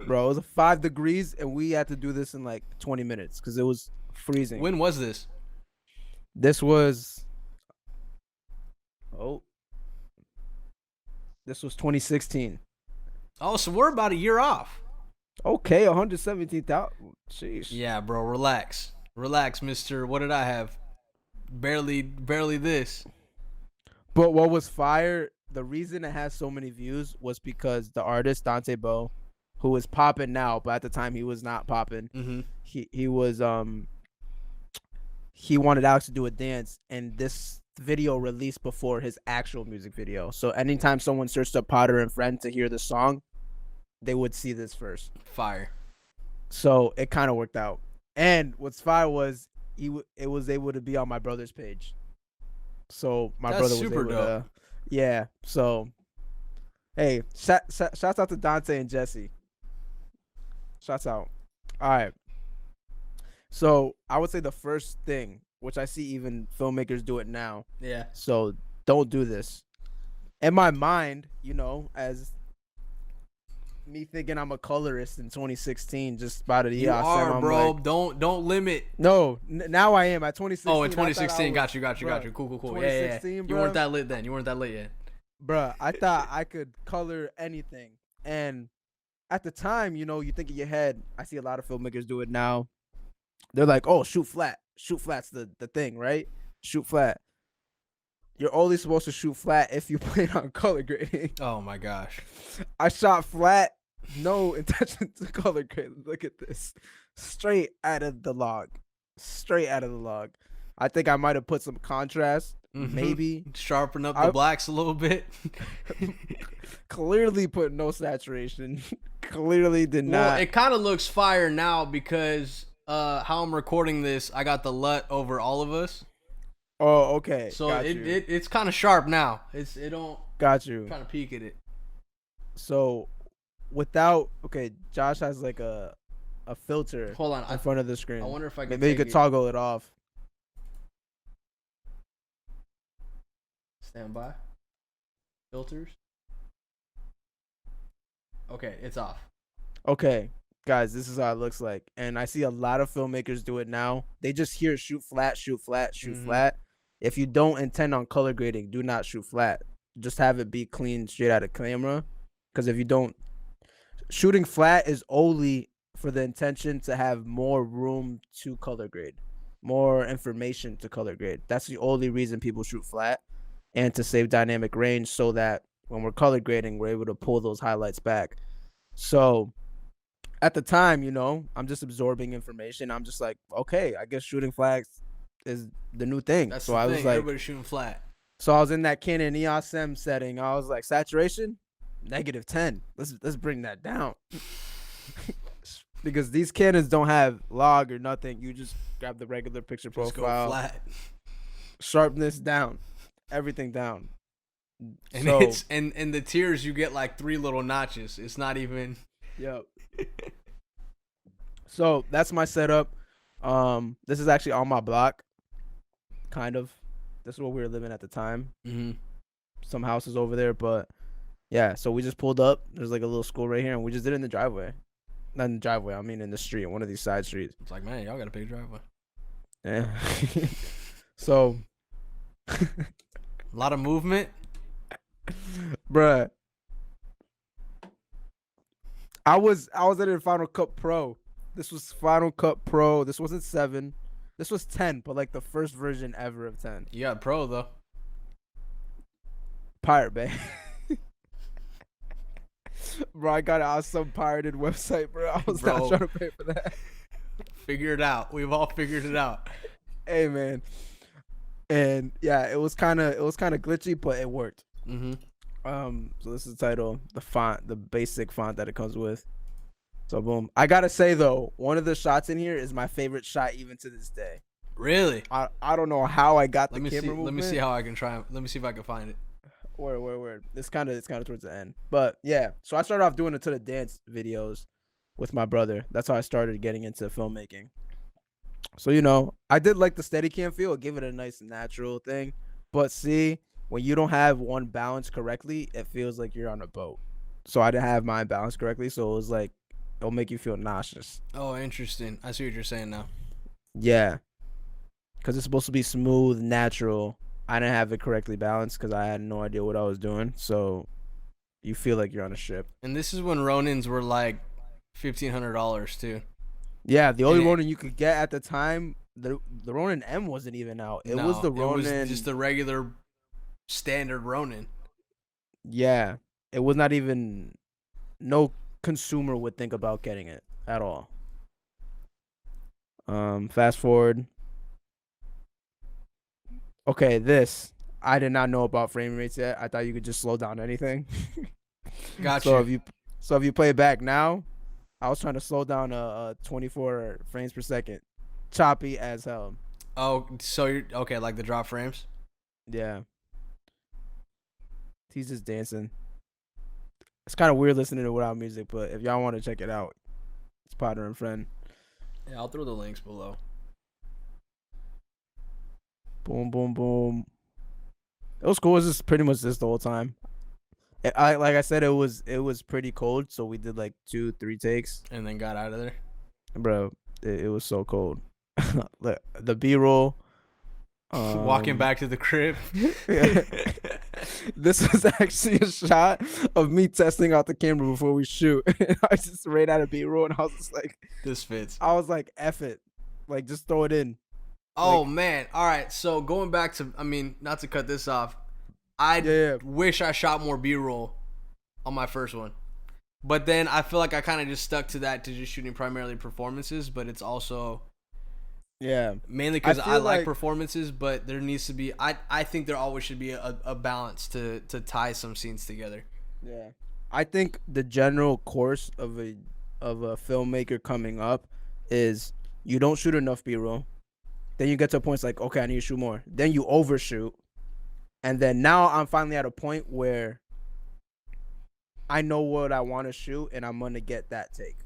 bro, it was 5 degrees, and we had to do this in like 20 minutes because it was freezing. When was this? This was, oh, this was 2016. Oh, so we're about a year off. Okay, 117,000. Sheesh. Yeah, bro, relax, Mister. What did I have? Barely this. But what was fire? The reason it has so many views was because the artist Dante Bo, who is popping now, but at the time he was not popping. Mm-hmm. He was he wanted Alex to do a dance, and this video released before his actual music video. So anytime someone searched up Potter and Friend to hear the song, they would see this first. Fire. So it kind of worked out. And what's fire was it was able to be on my brother's page. So my That's brother was super able dope. to, yeah. So hey, shouts out to Dante and Jesse. Shouts out. All right. So I would say the first thing, which I see even filmmakers do it now. Yeah. So don't do this. In my mind, you know, as me thinking I'm a colorist in 2016, just spotted You ESM. are, I'm bro. like, don't limit. no, now I am. At Oh, in 2016, I thought I 2016, was, got you, got you, got bruh, you. Cool, cool, cool. Yeah, yeah, yeah. 2016, You weren't bro. that lit then. You weren't that lit yet. Bruh, I thought I could color anything. And at the time, you think in your head, I see a lot of filmmakers do it now. They're like, oh, shoot flat. Shoot flat's the thing, right? Shoot flat. You're only supposed to shoot flat if you plan on color grading. Oh my gosh. I shot flat, no intention to color grade. Look at this. Straight out of the log. Straight out of the log. I think I might have put some contrast, maybe. Sharpen up the blacks a little bit. Clearly put no saturation. Clearly did not. Well, it kind of looks fire now because how I'm recording this, I got the LUT over all of us. Oh, okay. So it's kind of sharp now. It don't. Got you. I'm trying to peek at it. So Josh has like a filter. Hold on, in front of the screen. I wonder if I can. Maybe you could toggle it off. Stand by. Filters. Okay, it's off. Okay, guys, this is how it looks like, and I see a lot of filmmakers do it now. They just hear shoot flat, shoot flat, shoot flat. If you don't intend on color grading, do not shoot flat. Just have it be clean straight out of camera, because if you don't, shooting flat is only for the intention to have more room to color grade, more information to color grade. That's the only reason people shoot flat, and to save dynamic range so that when we're color grading, we're able to pull those highlights back. So at the time, I'm just absorbing information. I'm just like, okay, I guess shooting flags is the new thing. That's so the I thing. was like, Everybody's shooting flat. So I was in that Canon EOS M setting. I was like, saturation, -10. Let's bring that down. Because these Canons don't have log or nothing. You just grab the regular picture profile. Just go flat. Sharpness down. Everything down. And so, it's and the tiers you get like 3 little notches. It's not even. Yep. So that's my setup. This is actually on my block. Kind of. This is where we were living at the time. Some houses over there, but yeah. So we just pulled up. There's like a little school right here, and we just did it in the driveway. Not in the driveway. I mean in the street, one of these side streets. It's like, man, y'all got a big driveway. Yeah. So. A lot of movement. Bruh. I was in Final Cut Pro. This was Final Cut Pro. This wasn't 7. This was 10, but like the first version ever of 10. You got Pro though. Pirate Bay. Bro, I got it on some pirated website, bro. I was not trying to pay for that. Figure it out. We've all figured it out. Hey man. And yeah, it was kind of glitchy, but it worked. So this is the title, the font, the basic font that it comes with. So boom. I gotta say though, one of the shots in here is my favorite shot even to this day. Really? I don't know how I got the camera movement. Let me see how I can try. Let me see if I can find it. Word. It's kind of towards the end. But yeah, so I started off doing it to the dance videos with my brother. That's how I started getting into filmmaking. So I did like the Steadicam feel. It gave it a nice natural thing. But see, when you don't have one balance correctly, it feels like you're on a boat. So I didn't have mine balanced correctly, so it was like it'll make you feel nauseous. Oh, interesting. I see what you're saying now. Yeah, because it's supposed to be smooth, natural. I didn't have it correctly balanced because I had no idea what I was doing. So you feel like you're on a ship. And this is when Ronins were like $1,500 too. Yeah, the only Ronin you could get at the time, the Ronin M wasn't even out. It was the Ronin. It was just the regular standard Ronin. Yeah, it was not even. No consumer would think about getting it at all. Fast forward. Okay, this I did not know about frame rates yet. I thought you could just slow down anything. Gotcha. So if you play it back now, I was trying to slow down 24 frames per second, choppy as hell. Oh, so you're okay? Like the drop frames? Yeah. He's just dancing. It's kind of weird listening to without music, but if y'all want to check it out, it's partner and friend. Yeah, I'll throw the links below. Boom, boom, boom. It was cool. It was just pretty much this the whole time. I like I said, it was pretty cold, so we did like 2, 3 takes, And then got out of there. bro. It was so cold. The B-roll. Walking Um, back to the crib. yeah. This was actually a shot of me testing out the camera before we shoot. I just ran out of B-roll, and This fits. I was like, F it, like just throw it in, Oh like man. All right. So going back to, I mean, not to cut this off, I yeah, yeah, wish I shot more B-roll on my first one. But then I feel like I kind of just stuck to that, to just shooting primarily performances, but it's also yeah. mainly I because I feel like like performances, but there needs to be, I think there always should be a balance to tie some scenes together. yeah, I think the general course of a filmmaker coming up is you don't shoot enough B-roll. Then you get to a point it's like, okay, I need to shoot more. Then you overshoot. And then now I'm finally at a point where I know what I want to shoot and I'm gonna get that take.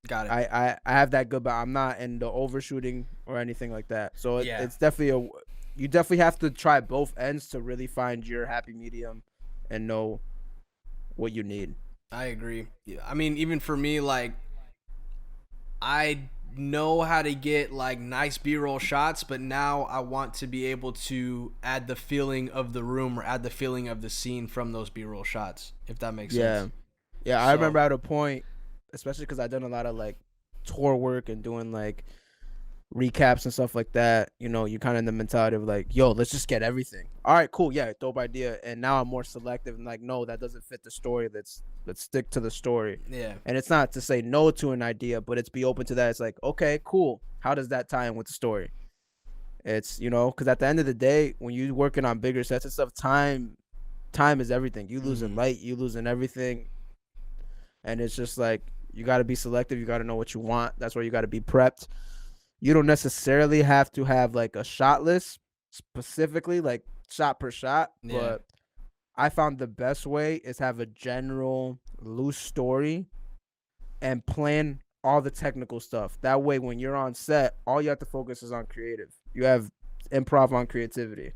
Got it. I have that good, but I'm not in the overshooting or anything like that. So Yeah. it's definitely you definitely have to try both ends to really find your happy medium and know what you need. I agree. Yeah, I mean, even for me, like, I know how to get like nice B-roll shots, but now I want to be able to add the feeling of the room or add the feeling of the scene from those B-roll shots, if that makes Yeah. sense. Yeah, I So remember at a point, especially because I've done a lot of like tour work and doing like recaps and stuff like that. You know, you're kind of in the mentality of like, yo, let's just get everything. All right, cool, yeah, dope idea. And now I'm more selective and like, no, that doesn't fit the story. Let's stick to the story. yeah, And it's not to say no to an idea, but it's be open to that. It's like, okay, cool. How does that tie in with the story? It's because at the end of the day, when you're working on bigger sets and stuff, time is everything. You losing light, you losing everything, and it's just like you got to be selective. You got to know what you want. That's why you got to be prepped. You don't necessarily have to have like a shot list specifically, like shot per shot, yeah, but I found the best way is have a general loose story and plan all the technical stuff. That way, when you're on set, all you have to focus is on creative. You have improv on creativity.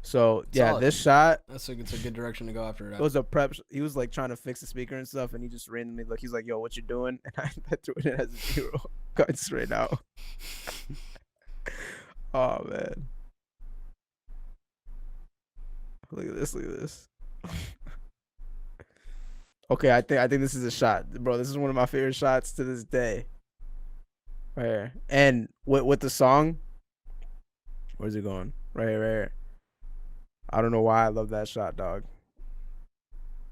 So yeah, solid. this shot It's a good direction to go after it that. was a prep. He was like trying to fix the speaker and stuff, and he just randomly look. He's like, "Yo, what you doing?" And I threw it in as a 0. Got straight out. Oh man, look at this. Look at this. Okay, I think this is a shot, bro. This is one of my favorite shots to this day. Right here. And with the song, where's it going? Right here, right here. I don't know why I love that shot, dog.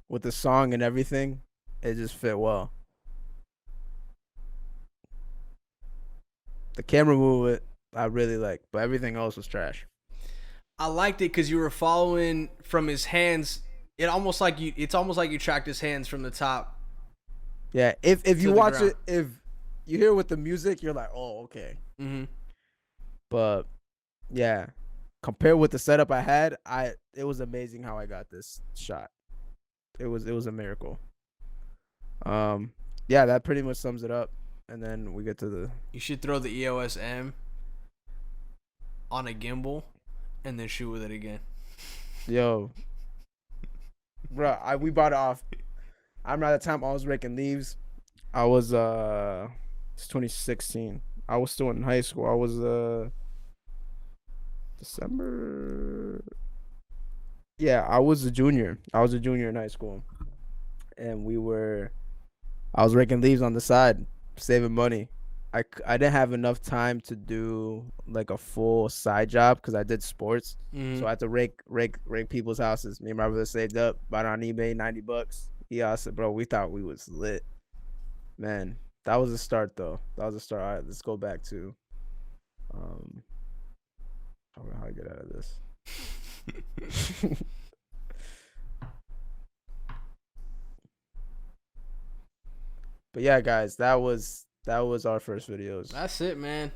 With the song and everything, it just fit well. The camera movement I really like, but everything else was trash. I liked it because you were following from his hands. It's almost like you tracked his hands from the top Yeah, if to you the watch ground. it, if you hear with the music, you're like, oh, okay. Mm-hmm. But yeah, compared with the setup I had, it was amazing how I got this shot. It was a miracle. Yeah, that pretty much sums it up. And then we get to the You should throw the EOS M on a gimbal and then shoot with it again. yo, bro. We bought it off. I remember at the time I was raking leaves. I was it's 2016. I was still in high school. I was December. Yeah, I was a junior. I was a junior in high school, and I was raking leaves on the side, saving money. I didn't have enough time to do like a full side job because I did sports, Mm-hmm. so I had to rake people's houses. Me and my brother saved up, bought it on eBay, $90. Yeah, I said, bro, we thought we was lit, man. That was a start though. That was a start. All right, let's go back to um. I don't know how to get out of this. But yeah, guys, that was our first videos. That's it, man.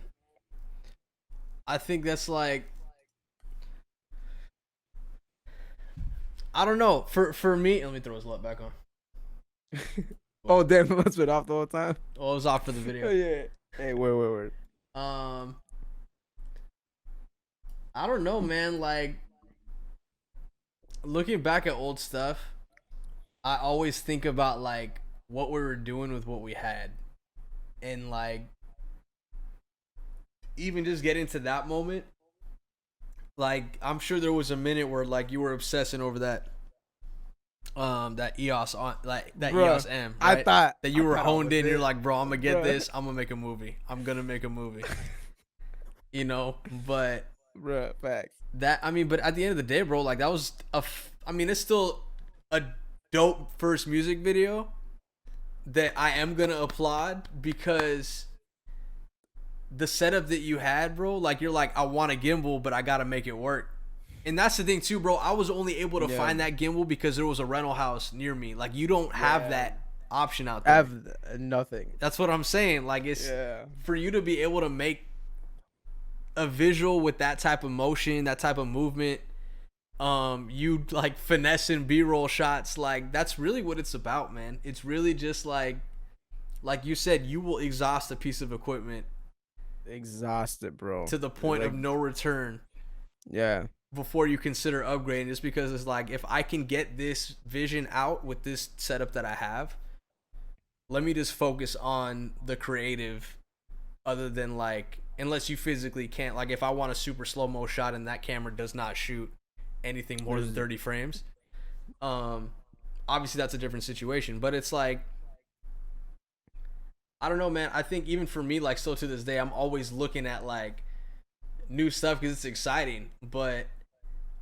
I think that's like, I don't know. For me, let me throw his LUT back on. Oh damn, it must have been off the whole time. Oh, it was off for the Oh video. yeah. Hey, where? Um, I don't know, man. Like, looking back at old stuff, I always think about like what we were doing with what we had, and like even just getting to that moment. Like I'm sure there was a minute where like you were obsessing over that EOS on like that Bruh, EOS M, right? That you I were thought I honed was in. You're it. like, bro, I'm gonna get Bruh. this. I'm gonna make a movie. I'm gonna make a movie. You know, but Bruh, facts. that I mean, but at the end of the day, bro, like that was I mean, it's still a dope first music video that I am gonna applaud because the setup that you had, bro, like you're like, I want a gimbal, but I gotta make it work. And that's the thing too, bro. I was only able to find that gimbal because there was a rental house near me. Like you don't have that option out I there. have nothing. That's what I'm saying. Like it's for you to be able to make a visual with that type of motion, that type of movement, you like finessing B-roll shots, like that's really what it's about, man. It's really just like you said, you will exhaust a piece of equipment Exhausted, bro. to the point of no return. Yeah. Before you consider upgrading, just because it's like, if I can get this vision out with this setup that I have, let me just focus on the creative, other than like, unless you physically can't, like if I want a super slow-mo shot and that camera does not shoot anything more than 30 frames, obviously that's a different situation. But it's like, I don't know, man. I think even for me, like still to this day, I'm always looking at like new stuff because it's exciting. But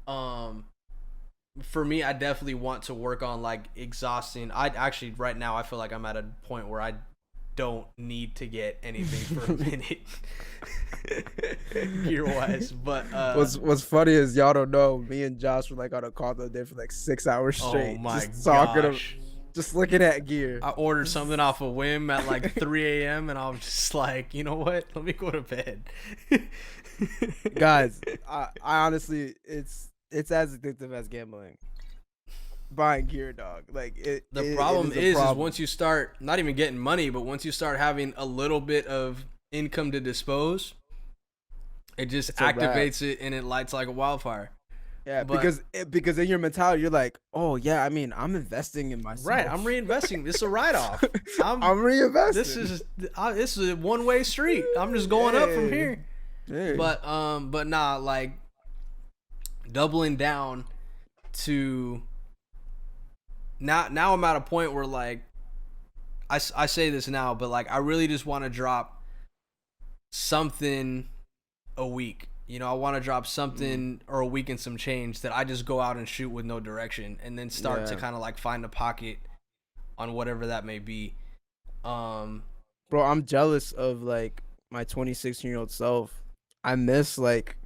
for me, I definitely want to work on like exhausting. I actually right now I feel like I'm at a point where I don't need to get anything for a minute gear wise. But what's funny is y'all don't know, me and Josh were like on a call the other day for like 6 hours straight. Oh my just gosh. Just looking at gear. I ordered something off a whim at like 3 a.m. and I was just like, you know what? Let me go to bed. Guys, I honestly, it's as addictive as gambling. Buying gear, dog. Like the problem is problem. once you start not even getting money, but once you start having a little bit of income to dispose, it just activates it and it lights like a wildfire. Yeah, but, because in your mentality, you're like, oh yeah, I mean, I'm investing in myself. Right, I'm reinvesting. This is a write-off. I'm reinvesting. This is a one-way street. I'm just going up from here. Hey. But nah, like doubling down to now I'm at a point where like I say this now, but like I really just want to drop something a week. You know, I want to drop something or a week and some change that I just go out and shoot with no direction, and then start to kind of like find a pocket on whatever that may be. Bro, I'm jealous of like my 26-year-old self. I miss like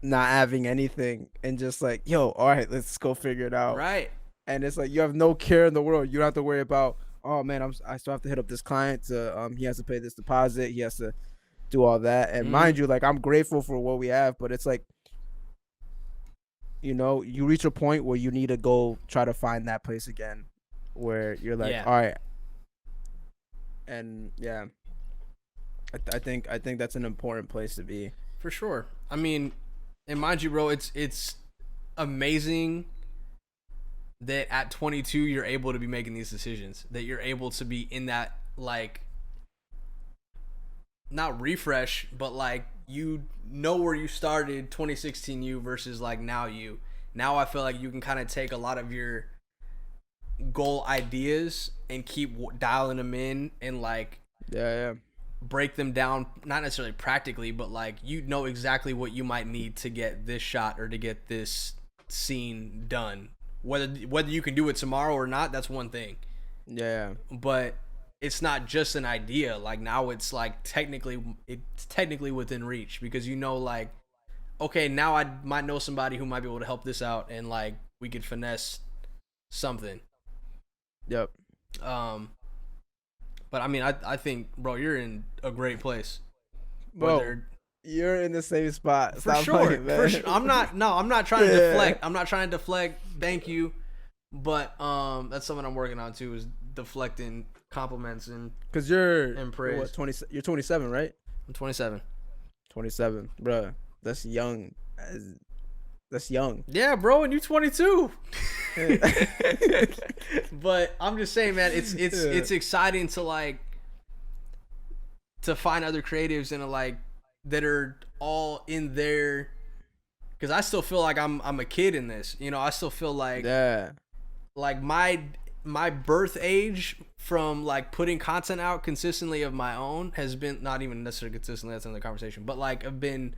not having anything and just like, yo, all right, let's go figure it out. Right. And it's like you have no care in the world. You don't have to worry about, oh man, I still have to hit up this client to he has to pay this deposit. He has to do all that. And mind you, like I'm grateful for what we have, but it's like, you know, you reach a point where you need to go try to find that place again where you're like, all right. And yeah, I think that's an important place to be. For sure. I mean, and mind you, bro, it's amazing that at 22 you're able to be making these decisions, that you're able to be in that like not refresh, but like you know where you started 2016 you versus like now you. Now I feel like you can kind of take a lot of your goal ideas and keep dialing them in and like break them down, not necessarily practically, but like you know exactly what you might need to get this shot or to get this scene done. Whether you can do it tomorrow or not, that's one thing. Yeah. But it's not just an idea. Like now it's like technically within reach, because you know like, okay, now I might know somebody who might be able to help this out and like we could finesse something. Yep. But I mean, I think, bro, you're in a great place. Bro, you're in the same spot. For sure. For sure. I'm not trying to deflect. I'm not trying to deflect. Thank you. But that's something I'm working on too, is deflecting compliments and because you're praise. What, 20? You're 27, right? I'm 27. 27, bro. That's young. That's young. Yeah, bro, and you 22. Yeah. But I'm just saying, man, it's Yeah. it's exciting to find other creatives and that are all in there, because I still feel like I'm a kid in this. I still feel Yeah. like my birth age from putting content out consistently of my own has been not even necessarily consistently. That's another conversation. But I've been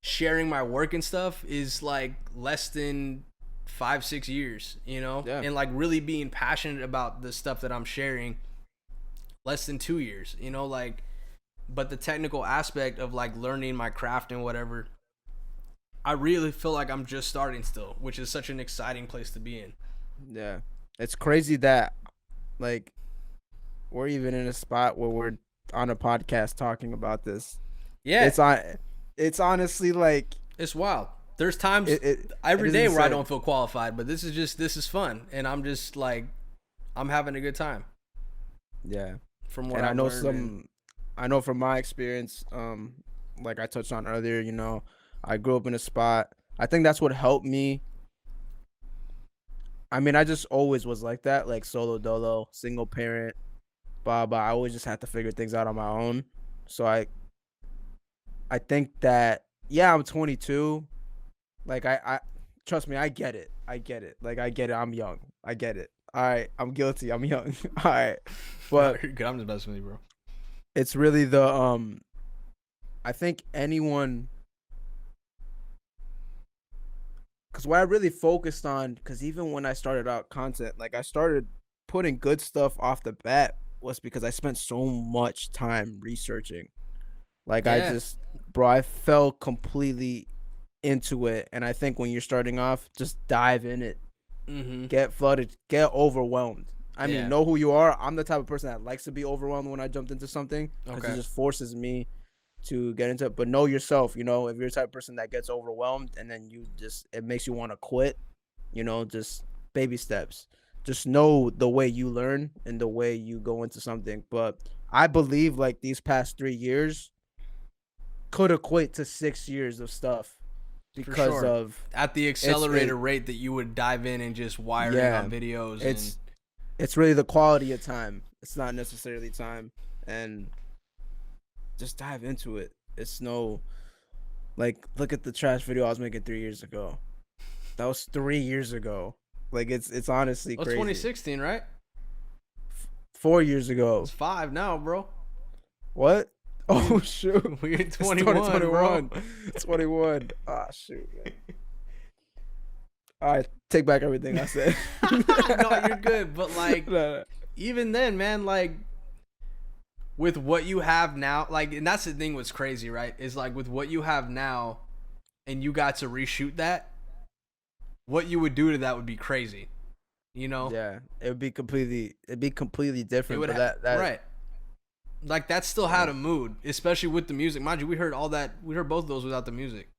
sharing my work and stuff is less than 5-6 years. Yeah. And really being passionate about the stuff that I'm sharing, less than 2 years. But the technical aspect of learning my craft and whatever, I really feel like I'm just starting still, which is such an exciting place to be in. Yeah. It's crazy that like we're even in a spot where we're on a podcast talking about this. Yeah, It's honestly like it's wild. There's times every it is day where I insane. don't feel qualified, but this is fun, and I'm just I'm having a good time Yeah. from what And I've learned. I know from my experience, like I touched on earlier, I grew up in a spot. I think that's what helped me. I mean, I just always was like that, like solo dolo, single parent, blah blah. I always just had to figure things out on my own. So I think that, yeah, I'm 22. Like I trust me, I get it. I get it. Like I get it. I'm young. I get it. All right, I'm guilty. I'm young. All right. No, But you're good. I'm just messing with you, bro. it's really the I think anyone, cuz what I really focused on, cuz even when I started out content, like I started putting good stuff off the bat, was because I spent so much time researching. Like I Yeah. just, bro, I fell completely into it. And I think when you're starting off, just dive in it. Mm-hmm. Get flooded, get overwhelmed. I mean, Yeah. know who you are. I'm the type of person that likes to be overwhelmed when I jumped into something, because it Okay. just forces me to get into it. But know yourself, if you're the type of person that gets overwhelmed and then it makes you want to quit, just baby steps. Just know the way you learn and the way you go into something. But I believe like these past 3 years could equate to 6 years of stuff For because sure. of At the accelerated rate that you would dive in and just wire in yeah, on videos and it's it's really the quality of time. It's not necessarily time. And just dive into it. It's no, like, look at the trash video I was making 3 years ago. That was 3 years ago. Like it's honestly oh, it's crazy. 2016, right? 4 years It's ago. 5 now, bro. What? Oh shoot. We're in It's 21, bro. 2021. 21. Ah shoot, man. All right, take back everything I said. No, you're good, but No. even then, man, with what you have now, and that's the thing. What's crazy, right? Is with what you have now, and you got to reshoot that. What you would do to that would be crazy. Yeah, it'd be completely It different. would But that right. That still had a mood, especially with the music. Mind you, we heard all that. We heard both of those without the music.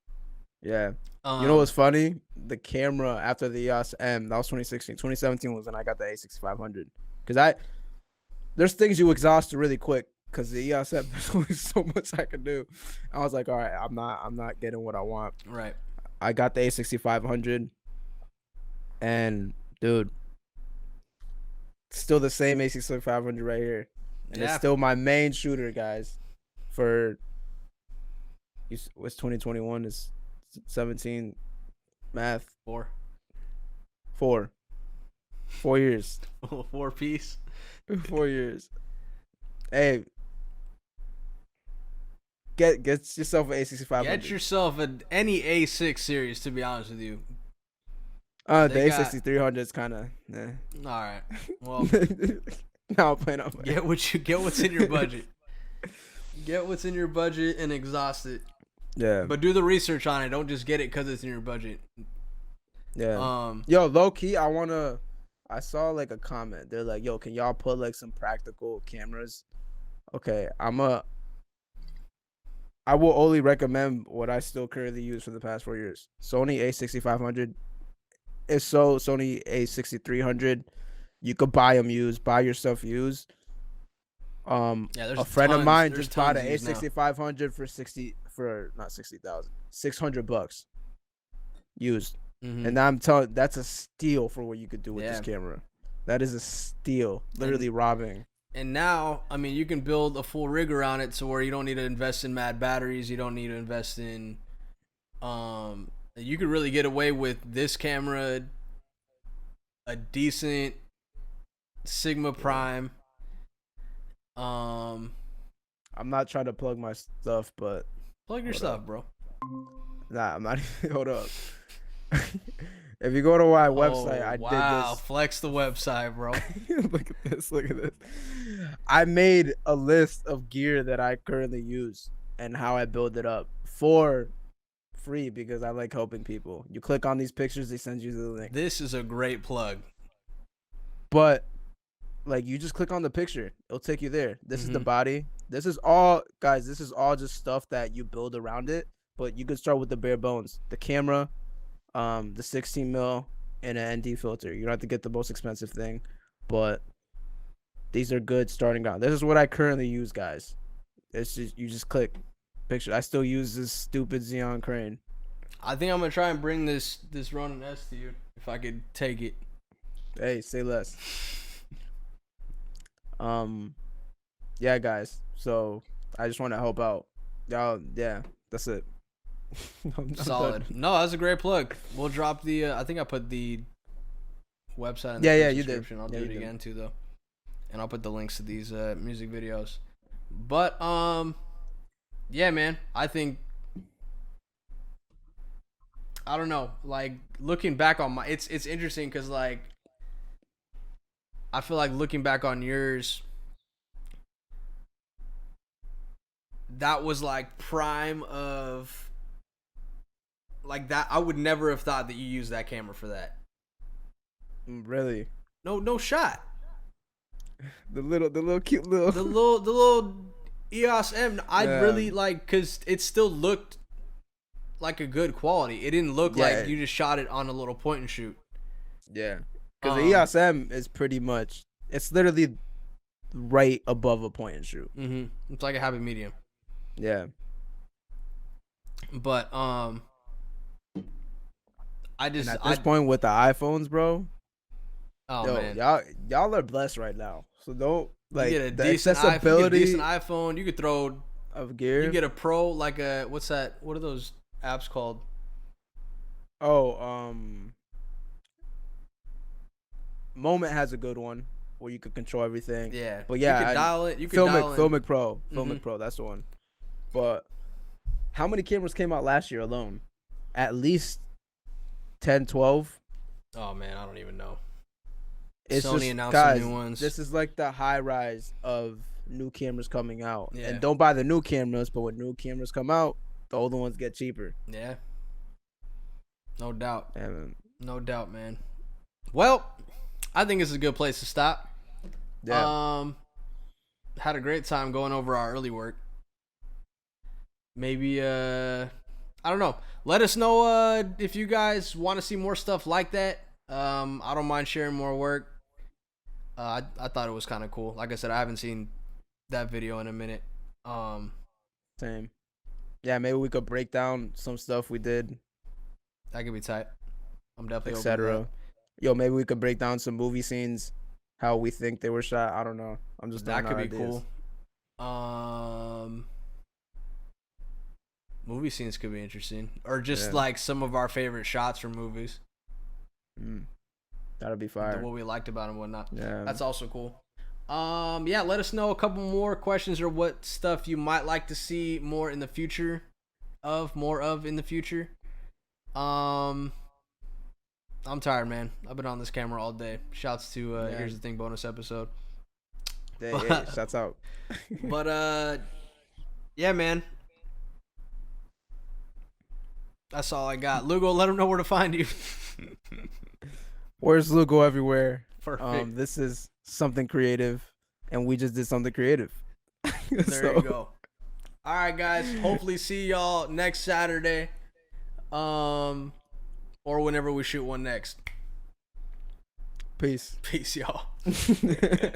yeah. Um, You know what's funny? The camera after the EOS M, that was 2016. 2017 was when I got the A6500. Because there's things you exhaust really quick. Because the EOS M, there's only so much I can do. I was like, all right, I'm not getting what I want. right. I got the A6500, and dude, still the same A6500 right here, and it's Yeah. still my main shooter, guys. For what's 2021 is 17 math 4 4 years. 4 piece. 4 years. Hey, get yourself an A6500. Get yourself any A6 series. To be honest with you. The They got- A6300 is kind of. All right. Well, Now I'm playing on. get what's in your budget. Get what's in your budget and exhaust it. Yeah. But do the research on it. Don't just get it because it's in your budget. Yeah. Yo, low key, I saw like a comment. They're like, "Yo, can y'all put like some practical cameras?" Okay, I will only recommend what I still currently use for the past 4 years. Sony A6500. If so, Sony A6300. You could buy them used, buy yourself used. Yeah, there's A friend of tons- mine there's just bought an tons used now. A6500 for not 60,000, $600. used. Mm-hmm. And I'm telling, that's a steal for what you could do with Yeah. this camera. That is a steal. Literally robbing. And now, I mean, you can build a full rig around it to where you don't need to invest in mad batteries. You don't need to invest in. You could really get away with this camera, a decent Sigma Prime. I'm not trying to plug my stuff, but Plug your stuff, bro. nah, I'm not even. Hold up. If you go to my website, I wow. did this. Flex the website, bro. Look at this. Look at this. I made a list of gear that I currently use and how I build it up for free because I like helping people. You click on these pictures, they send you the link. This is a great plug. But like you just click on the picture, it'll take you there. This is the body. This is all, guys. This is all just stuff that you build around it. But you could start with the bare bones: the camera, the 16 mil, and an ND filter. You don't have to get the most expensive thing, but these are good starting ground. This is what I currently use, guys. It's just you just click picture. I still use this stupid Xeon crane. I think I'm gonna try and bring this Ronin S to you if I could take it. Hey, say less. Yeah, guys. So I just want to help out y'all. Yeah, that's it. I'm Solid. done. No, that's a great plug. We'll drop the. I think I put the website in the Yeah, you did. description. I'll Yeah, do you it did. again too, though, and I'll put the links to these music videos. But yeah, man. I think I don't know. Like looking back on my, it's interesting because like I feel like looking back on yours, that was like prime of like that. I would never have thought that you used that camera for that. Really? No shot. The little cute little The little EOS M. I Yeah. really like because it still looked like a good quality. It didn't look Yeah. like you just shot it on a little point and shoot. Yeah. Because the EOS M is pretty much, it's literally right above a point and shoot. It's like a happy medium. Yeah. But I just And at this point with the iPhones, bro, oh yo, man, y'all are blessed right now. So don't like you get a the decent accessibility you get a decent iPhone. You could throw. of gear. You get a Pro like a what's that? What are those apps called? Oh, Moment has a good one where you could control everything. Yeah, But yeah, you could dial it. You could Filmic, dial in. Filmic Pro, Filmic Pro, that's the one. But how many cameras came out last year alone? At least 10, 12. Oh man, I don't even know. It's Sony just, announced guys, some new ones. This is like the high rise of new cameras coming out. Yeah. And don't buy the new cameras, but when new cameras come out, the older ones get cheaper. Yeah, no doubt. And No doubt, man. Well, I think it's a good place to stop. yeah. Had a great time going over our early work. Maybe I don't know. Let us know if you guys want to see more stuff like that. I don't mind sharing more work. I thought it was kind of cool. Like I said, I haven't seen that video in a minute. Same. Yeah, maybe we could break down some stuff we did, That could be tight. I'm definitely open to etc. Yo, maybe we could break down some movie scenes, how we think they were shot. I don't know. I'm just that throwing could out be ideas. cool. Movie scenes could be interesting, or just Yeah. like some of our favorite shots from movies, That'll be fire. what we liked about them, and whatnot. Yeah. That's also cool. Yeah, let us know a couple more questions or what stuff you might like to see more in the future, in the future. I'm tired, man. I've been on this camera all day. Shouts to Here's the Thing bonus episode. Yeah, shouts out. But yeah, man. That's all I got. Lugo, let them know where to find you. Where's Lugo everywhere? Perfect. This is something creative, and we just did something creative. There you go. All right, guys. Hopefully see y'all next Saturday. Or whenever we shoot one next. Peace. Peace, y'all.